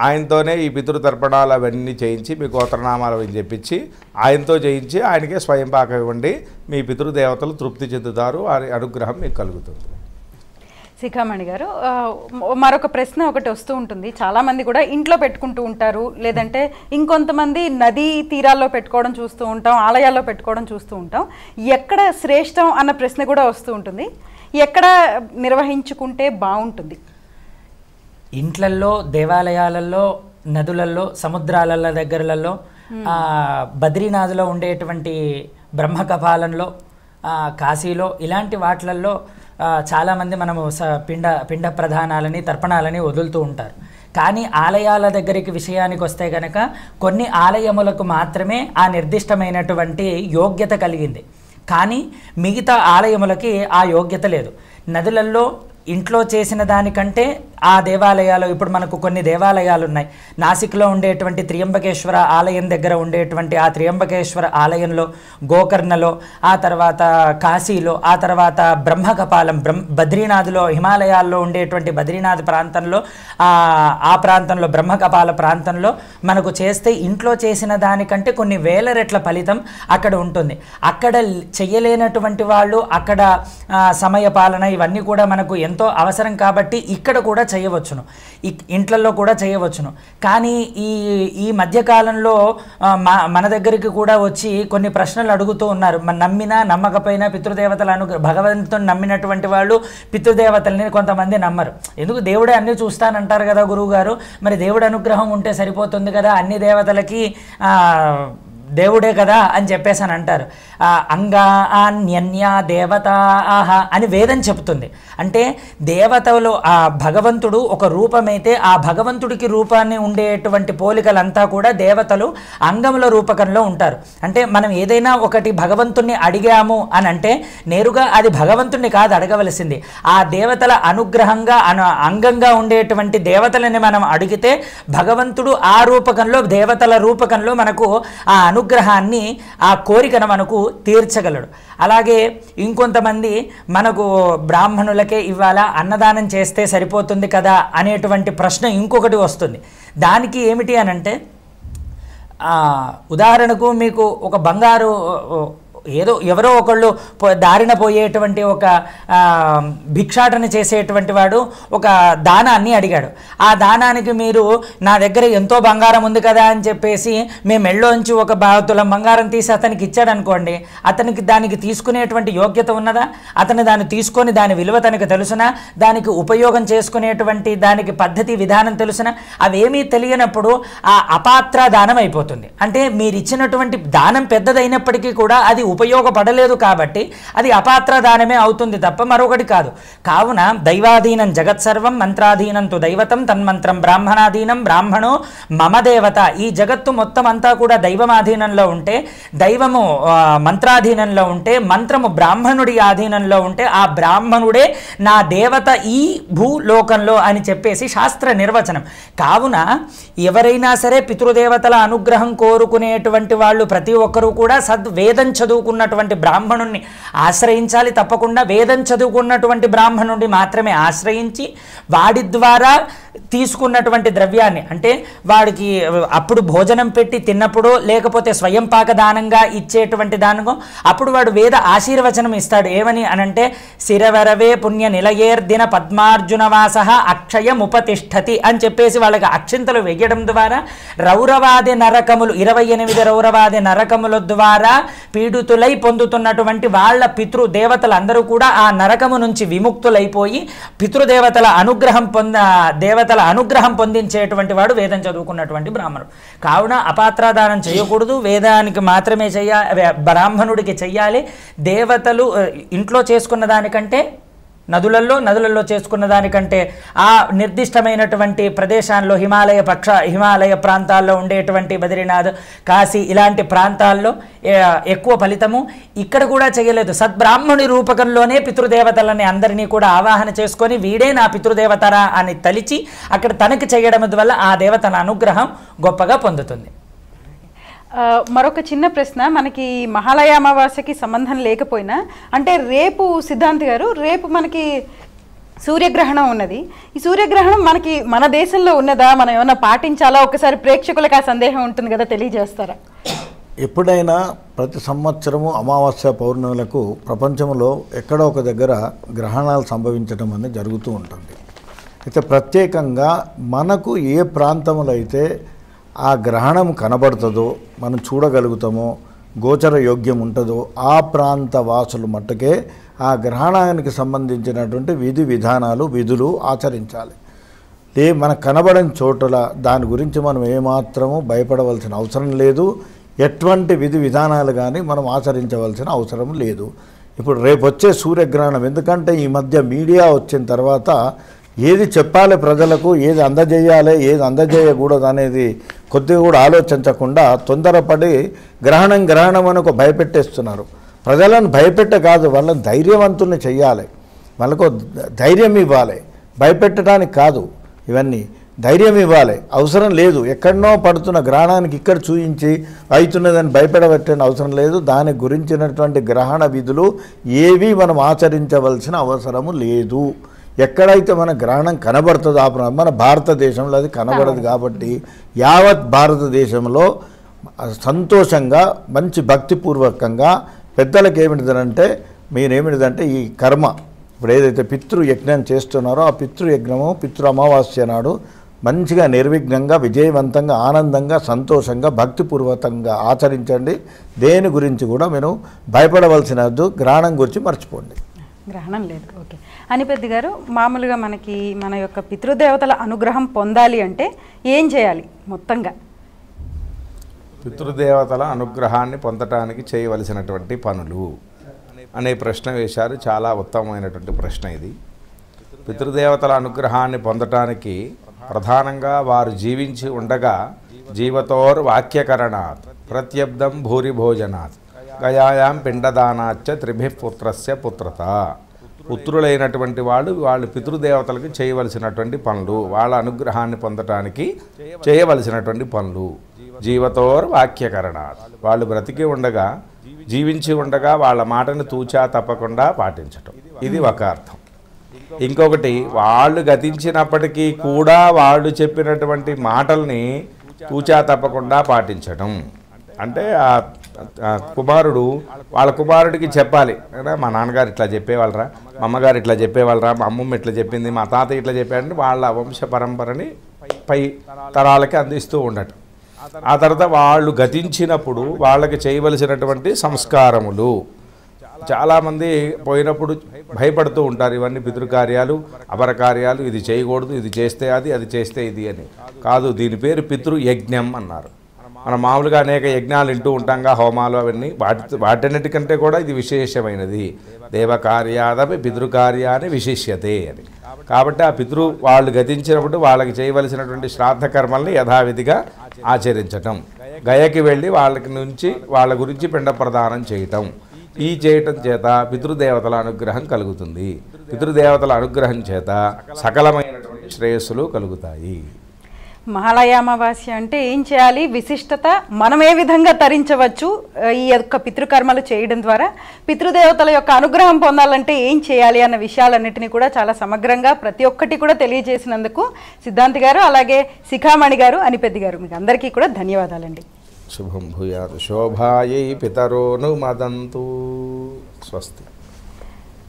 ఆయనతోనే ఈ పితృతర్పణాలు అవన్నీ చేయించి మీ గోత్రనామాలు అవన్నీ చెప్పించి ఆయనతో చేయించి ఆయనకే స్వయం పాకం ఇవ్వండి. మీ పితృదేవతలు తృప్తి చెందుతారు, వారి అనుగ్రహం మీకు కలుగుతుంది. శిఖామణి గారు, మరొక ప్రశ్న ఒకటి వస్తూ ఉంటుంది. చాలామంది కూడా ఇంట్లో పెట్టుకుంటూ ఉంటారు, లేదంటే ఇంకొంతమంది నదీ తీరాల్లో పెట్టుకోవడం చూస్తూ ఉంటాం, ఆలయాల్లో పెట్టుకోవడం చూస్తూ ఉంటాం. ఎక్కడ శ్రేష్టం అన్న ప్రశ్న కూడా వస్తూ ఉంటుంది. ఎక్కడ నిర్వహించుకుంటే బాగుంటుంది? ఇంట్లల్లో, దేవాలయాలలో, నదులలో, సముద్రాల దగ్గరలలో, బద్రీనాథ్లో ఉండేటువంటి బ్రహ్మకపాలంలో, కాశీలో, ఇలాంటి వాటిలలో చాలామంది మనము పిండ ప్రధానాలని, తర్పణాలని వదులుతూ ఉంటారు. కానీ ఆలయాల దగ్గరికి విషయానికి వస్తే కనుక కొన్ని ఆలయములకు మాత్రమే ఆ నిర్దిష్టమైనటువంటి యోగ్యత కలిగింది, కానీ మిగతా ఆలయములకి ఆ యోగ్యత లేదు. నదులలో ఇంట్లో చేసిన దానికంటే ఆ దేవాలయాలు, ఇప్పుడు మనకు కొన్ని దేవాలయాలు ఉన్నాయి. నాసిక్లో ఉండేటువంటి త్రియంబకేశ్వర ఆలయం దగ్గర ఉండేటువంటి ఆ త్రియంబకేశ్వర ఆలయంలో, గోకర్ణలో, ఆ తర్వాత కాశీలో, ఆ తర్వాత బ్రహ్మకపాలం బద్రీనాథ్లో, హిమాలయాల్లో ఉండేటువంటి బద్రీనాథ్ ప్రాంతంలో, ఆ ప్రాంతంలో బ్రహ్మకపాల ప్రాంతంలో మనకు చేస్తే ఇంట్లో చేసిన దానికంటే కొన్ని వేల రెట్ల ఫలితం అక్కడ ఉంటుంది. అక్కడ చెయ్యలేనటువంటి వాళ్ళు అక్కడ సమయపాలన ఇవన్నీ కూడా మనకు ఎంతో అవసరం కాబట్టి ఇక్కడ కూడా చేయవచ్చును, ఇంట్లలో కూడా చేయవచ్చును. కానీ ఈ మధ్యకాలంలో మన దగ్గరికి కూడా వచ్చి కొన్ని ప్రశ్నలు అడుగుతూ ఉన్నారు. నమ్మినా నమ్మకపోయినా పితృదేవతలను, భగవంతుని నమ్మినటువంటి వాళ్ళు పితృదేవతల్ని కొంతమంది నమ్మరు. ఎందుకు? దేవుడే అన్నీ చూస్తానంటారు కదా గురువు గారు, మరి దేవుడి అనుగ్రహం ఉంటే సరిపోతుంది కదా, అన్ని దేవతలకి దేవుడే కదా అని చెప్పేసి అని అంటారు. అంగా అన్యన్యా దేవతా అని వేదం చెప్తుంది. అంటే దేవతలు, ఆ భగవంతుడు ఒక రూపమైతే ఆ భగవంతుడికి రూపాన్ని ఉండేటువంటి పోలికలంతా కూడా దేవతలు అంగముల రూపకంలో ఉంటారు. అంటే మనం ఏదైనా ఒకటి భగవంతుణ్ణి అడిగాము అని అంటే నేరుగా అది భగవంతుణ్ణి కాదు అడగవలసింది, ఆ దేవతల అనుగ్రహంగా అంగంగా ఉండేటువంటి దేవతలని మనం అడిగితే భగవంతుడు ఆ రూపకంలో, దేవతల రూపకంలో మనకు ఆ అనుగ్రహాన్ని, ఆ కోరికను మనకు తీర్చగలడు. అలాగే ఇంకొంతమంది మనకు బ్రాహ్మణులకే ఇవాళ అన్నదానం చేస్తే సరిపోతుంది కదా అనేటువంటి ప్రశ్న ఇంకొకటి వస్తుంది. దానికి ఏమిటి అని అంటే, ఉదాహరణకు మీకు ఒక బంగారు ఏదో ఎవరో ఒకళ్ళు దారిన పోయేటువంటి ఒక భిక్షాటన చేసేటువంటి వాడు ఒక దానాన్ని అడిగాడు. ఆ దానానికి మీరు నా దగ్గర ఎంతో బంగారం ఉంది కదా అని చెప్పేసి మేము మెళ్ళోంచి ఒక తులం బంగారం తీసి అతనికి ఇచ్చాడు అనుకోండి, అతనికి దానికి తీసుకునేటువంటి యోగ్యత ఉన్నదా? అతను దాన్ని తీసుకొని దాని విలువ తనకు తెలుసునా? దానికి ఉపయోగం చేసుకునేటువంటి దానికి పద్ధతి విధానం తెలుసునా? అవేమీ తెలియనప్పుడు ఆ అపాత్ర దానం అయిపోతుంది. అంటే మీరు ఇచ్చినటువంటి దానం పెద్దదైనప్పటికీ కూడా అది ఉపయోగపడలేదు కాబట్టి అది అపాత్ర దానమే అవుతుంది తప్ప మరొకటి కాదు. కావున దైవాధీనం జగత్సర్వం మంత్రాధీనం తు దైవతం తన్మంత్రం బ్రాహ్మణాధీనం బ్రాహ్మణో మమ దేవత. ఈ జగత్తు మొత్తం అంతా కూడా దైవమాధీనంలో ఉంటే, దైవము మంత్రాధీనంలో ఉంటే, మంత్రము బ్రాహ్మణుడి ఆధీనంలో ఉంటే ఆ బ్రాహ్మణుడే నా దేవత ఈ భూలోకంలో అని చెప్పేసి శాస్త్ర నిర్వచనం. కావున ఎవరైనా సరే పితృదేవతల అనుగ్రహం కోరుకునేటువంటి వాళ్ళు ప్రతి ఒక్కరూ కూడా వేదం చదువుకున్నటువంటి బ్రాహ్మణుణ్ణి ఆశ్రయించాలి. తప్పకుండా వేదం చదువుకున్నటువంటి బ్రాహ్మణుడిని మాత్రమే ఆశ్రయించి వాడి ద్వారా తీసుకున్నటువంటి ద్రవ్యాన్ని, అంటే వాడికి అప్పుడు భోజనం పెట్టి తిన్నప్పుడు లేకపోతే స్వయం పాకదానంగా ఇచ్చేటువంటి దానిగో అప్పుడు వాడు వేద ఆశీర్వచనం ఇస్తాడు. ఏమని అనంటే శిరవరవే పుణ్య నిలయేర్దిన పద్మార్జునవాస అక్షయముపతిష్ఠతి అని చెప్పేసి వాళ్ళకి అక్షింతలు వెయ్యడం ద్వారా రౌరవాది నరకములు 28 రౌరవాది నరకముల ద్వారా పీడితులై పొందుతున్నటువంటి వాళ్ళ పితృదేవతలందరూ కూడా ఆ నరకము నుంచి విముక్తులైపోయి పితృదేవతల అనుగ్రహం దేవతల పితృదేవతల అనుగ్రహం పొందించేటువంటి వాడు వేదం చదువుకున్నటువంటి బ్రాహ్మణుడు. కావున అపాత్రాదానం చేయకూడదు, వేదానికి మాత్రమే బ్రాహ్మణుడికి చెయ్యాలి. దేవతలు ఇంట్లో చేసుకున్న దానికంటే నదులలో చేసుకున్న దానికంటే ఆ నిర్దిష్టమైనటువంటి ప్రదేశాల్లో హిమాలయ ప్రాంతాల్లో ఉండేటువంటి బద్రీనాథ్, కాశీ ఇలాంటి ప్రాంతాల్లో ఎక్కువ ఫలితము. ఇక్కడ కూడా చేయలేదు. సద్బ్రాహ్మణి రూపకంలోనే పితృదేవతలని అందరినీ కూడా ఆవాహన చేసుకొని వీడే నా పితృదేవతరా అని తలిచి అక్కడ తనకి చేయడం వల్ల ఆ దేవతల అనుగ్రహం గొప్పగా పొందుతుంది. మరొక చిన్న ప్రశ్న, మనకి మహాలయ అమావాస్యకి సంబంధం లేకపోయినా, అంటే రేపు సిద్ధాంతి గారు, రేపు మనకి సూర్యగ్రహణం ఉన్నది. ఈ సూర్యగ్రహణం మనకి మన దేశంలో ఉన్నదా, మనం ఏమైనా పాటించాలా? ఒకసారి ప్రేక్షకులకు ఆ సందేహం ఉంటుంది కదా, తెలియజేస్తారా? ఎప్పుడైనా ప్రతి సంవత్సరము అమావాస్య పౌర్ణములకు ప్రపంచంలో ఎక్కడో ఒక దగ్గర గ్రహణాలు సంభవించడం అనేది జరుగుతూ ఉంటుంది. అయితే ప్రత్యేకంగా మనకు ఏ ప్రాంతంలో అయితే ఆ గ్రహణం కనబడుతుందో, మనం చూడగలుగుతామో, గోచర యోగ్యం ఉంటుందో ఆ ప్రాంత వాసులు మట్టుకే ఆ గ్రహణానికి సంబంధించినటువంటి విధి విధానాలు విధులు ఆచరించాలి. మనకు కనబడని చోటుల దాని గురించి మనం ఏమాత్రము భయపడవలసిన అవసరం లేదు. ఎటువంటి విధి విధానాలు కానీ మనం ఆచరించవలసిన అవసరం లేదు. ఇప్పుడు రేపు వచ్చే సూర్యగ్రహణం, ఎందుకంటే ఈ మధ్య మీడియా వచ్చిన తర్వాత ఏది చెప్పాలి ప్రజలకు, ఏది అందజేయాలి, ఏది అందజేయకూడదు అనేది కొద్దిగా కూడా ఆలోచించకుండా తొందరపడి గ్రహణం అని ఒక భయపెట్టేస్తున్నారు. ప్రజలను భయపెట్ట కాదు, వాళ్ళని ధైర్యవంతుల్ని చెయ్యాలి, వాళ్ళకు ధైర్యం ఇవ్వాలి. భయపెట్టడానికి కాదు, ఇవన్నీ ధైర్యం ఇవ్వాలి. అవసరం లేదు ఎక్కడనో పడుతున్న గ్రహణానికి ఇక్కడ చూయించి అవుతున్నదని భయపడబెట్టిన అవసరం లేదు. దాని గురించినటువంటి గ్రహణ విధులు ఏవి మనం ఆచరించవలసిన అవసరము లేదు. ఎక్కడైతే మన గ్రహణం కనబడుతుందో ఆ మన భారతదేశంలో అది కనబడదు కాబట్టి యావత్ భారతదేశంలో సంతోషంగా మంచి భక్తిపూర్వకంగా పెద్దలకు ఏమిటిదంటే, మీరేమిటిదంటే ఈ కర్మ ఇప్పుడు ఏదైతే పితృయజ్ఞం చేస్తున్నారో ఆ పితృయజ్ఞము పితృ అమావాస్య నాడు మంచిగా నిర్విఘ్నంగా విజయవంతంగా ఆనందంగా సంతోషంగా భక్తిపూర్వకంగా ఆచరించండి. దేని గురించి కూడా మీరు భయపడవలసినద్దు. గ్రహణం గురించి మర్చిపోండి. గ్రహణం లేదు. ఓకే. అనిపెద్ది గారు, మామూలుగా మనకి మన యొక్క పితృదేవతల అనుగ్రహం పొందాలి అంటే ఏం చేయాలి? మొత్తంగా పితృదేవతల అనుగ్రహాన్ని పొందటానికి చేయవలసినటువంటి పనులు అనే ప్రశ్న వేశారు. చాలా ఉత్తమమైనటువంటి ప్రశ్న ఇది. పితృదేవతల అనుగ్రహాన్ని పొందటానికి ప్రధానంగా వారు జీవించి ఉండగా జీవతోర్ వాక్యకరణాత్ ప్రత్యబ్దం భూరిభోజనాత్ గయాయాం పిండదానాచ్చ త్రిభిః పుత్రస్య పుత్రత. పుత్రులైనటువంటి వాళ్ళు పితృదేవతలకు చేయవలసినటువంటి పనులు, వాళ్ళ అనుగ్రహాన్ని పొందటానికి చేయవలసినటువంటి పనులు. జీవతోర్ వాక్యకరణాత్, వాళ్ళు బ్రతికి ఉండగా జీవించి ఉండగా వాళ్ళ మాటను తూచా తప్పకుండా పాటించటం, ఇది ఒక అర్థం. ఇంకొకటి, వాళ్ళు గతించినప్పటికీ కూడా వాళ్ళు చెప్పినటువంటి మాటల్ని తూచా తప్పకుండా పాటించటం. అంటే కుమారుడు వాళ్ళ కుమారుడికి చెప్పాలి, మా నాన్నగారు ఇట్లా చెప్పేవాళ్ళరా, మా అమ్మగారు ఇట్లా చెప్పేవాళ్ళరా, మా అమ్మమ్మ ఇట్లా చెప్పింది, మా తాతయ్య ఇట్లా చెప్పాడని వాళ్ళ వంశ పరంపరని పై తరాలకి అందిస్తూ ఉండటం. ఆ తర్వాత వాళ్ళు గతించినప్పుడు వాళ్ళకి చేయవలసినటువంటి సంస్కారములు. చాలామంది పోయినప్పుడు భయపడుతూ ఉంటారు, ఇవన్నీ పితృకార్యాలు అపరకార్యాలు, ఇది చేయకూడదు, ఇది చేస్తే అది, అది చేస్తే ఇది అని. కాదు, దీని పేరు పితృయజ్ఞం అన్నారు. మనం మామూలుగా అనేక యజ్ఞాలు వింటూ ఉంటాంగా, హోమాలు అవన్నీ, వాటన్నిటికంటే కూడా ఇది విశేషమైనది. దేవకార్యాదపి పితృకార్యాన్ని విశిష్యతే అని. కాబట్టి ఆ వాళ్ళు గతించినప్పుడు వాళ్ళకి చేయవలసినటువంటి శ్రాద్ధ కర్మల్ని యథావిధిగా ఆచరించటం, గయకి వెళ్ళి వాళ్ళ గురించి పిండ ప్రదానం చేయటం, ఈ చేయటం చేత పితృదేవతల అనుగ్రహం కలుగుతుంది. పితృదేవతల అనుగ్రహం చేత సకలమైనటువంటి శ్రేయస్సులు కలుగుతాయి. మహాలయ అమావాస్య అంటే ఏం చేయాలి, విశిష్టత, మనం ఏ విధంగా తరించవచ్చు ఈ యొక్క పితృకర్మలు చేయడం ద్వారా, పితృదేవతల యొక్క అనుగ్రహం పొందాలంటే ఏం చేయాలి అన్న విషయాలన్నింటినీ కూడా చాలా సమగ్రంగా ప్రతి ఒక్కటి కూడా తెలియజేసినందుకు సిద్ధాంతి గారు, అలాగే శిఖామణి గారు, అనిపెద్ది గారు, మీకు అందరికీ కూడా ధన్యవాదాలండి. శుభం భూయాత్. శోభాయై పితరోను మదంతు. స్వస్తి.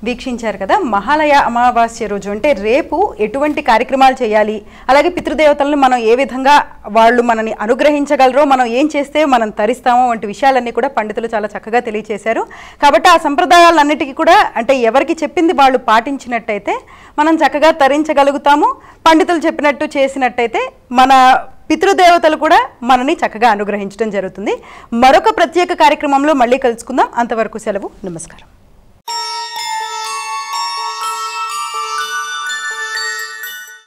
వీక్షించారు కదా. మహాలయ అమావాస్య రోజు అంటే రేపు ఎటువంటి కార్యక్రమాలు చేయాలి, అలాగే పితృదేవతలను మనం ఏ విధంగా వాళ్ళు మనని అనుగ్రహించగలరో, మనం ఏం చేస్తే మనం తరిస్తామో వంటి విషయాలన్నీ కూడా పండితులు చాలా చక్కగా తెలియచేశారు. కాబట్టి ఆ సంప్రదాయాలన్నిటికీ కూడా అంటే ఎవరికి చెప్పింది వాళ్ళు పాటించినట్టయితే మనం చక్కగా తరించగలుగుతాము. పండితులు చెప్పినట్టు చేసినట్టయితే మన పితృదేవతలు కూడా మనని చక్కగా అనుగ్రహించడం జరుగుతుంది. మరొక ప్రత్యేక కార్యక్రమంలో మళ్ళీ కలుసుకుందాం. అంతవరకు సెలవు. నమస్కారం.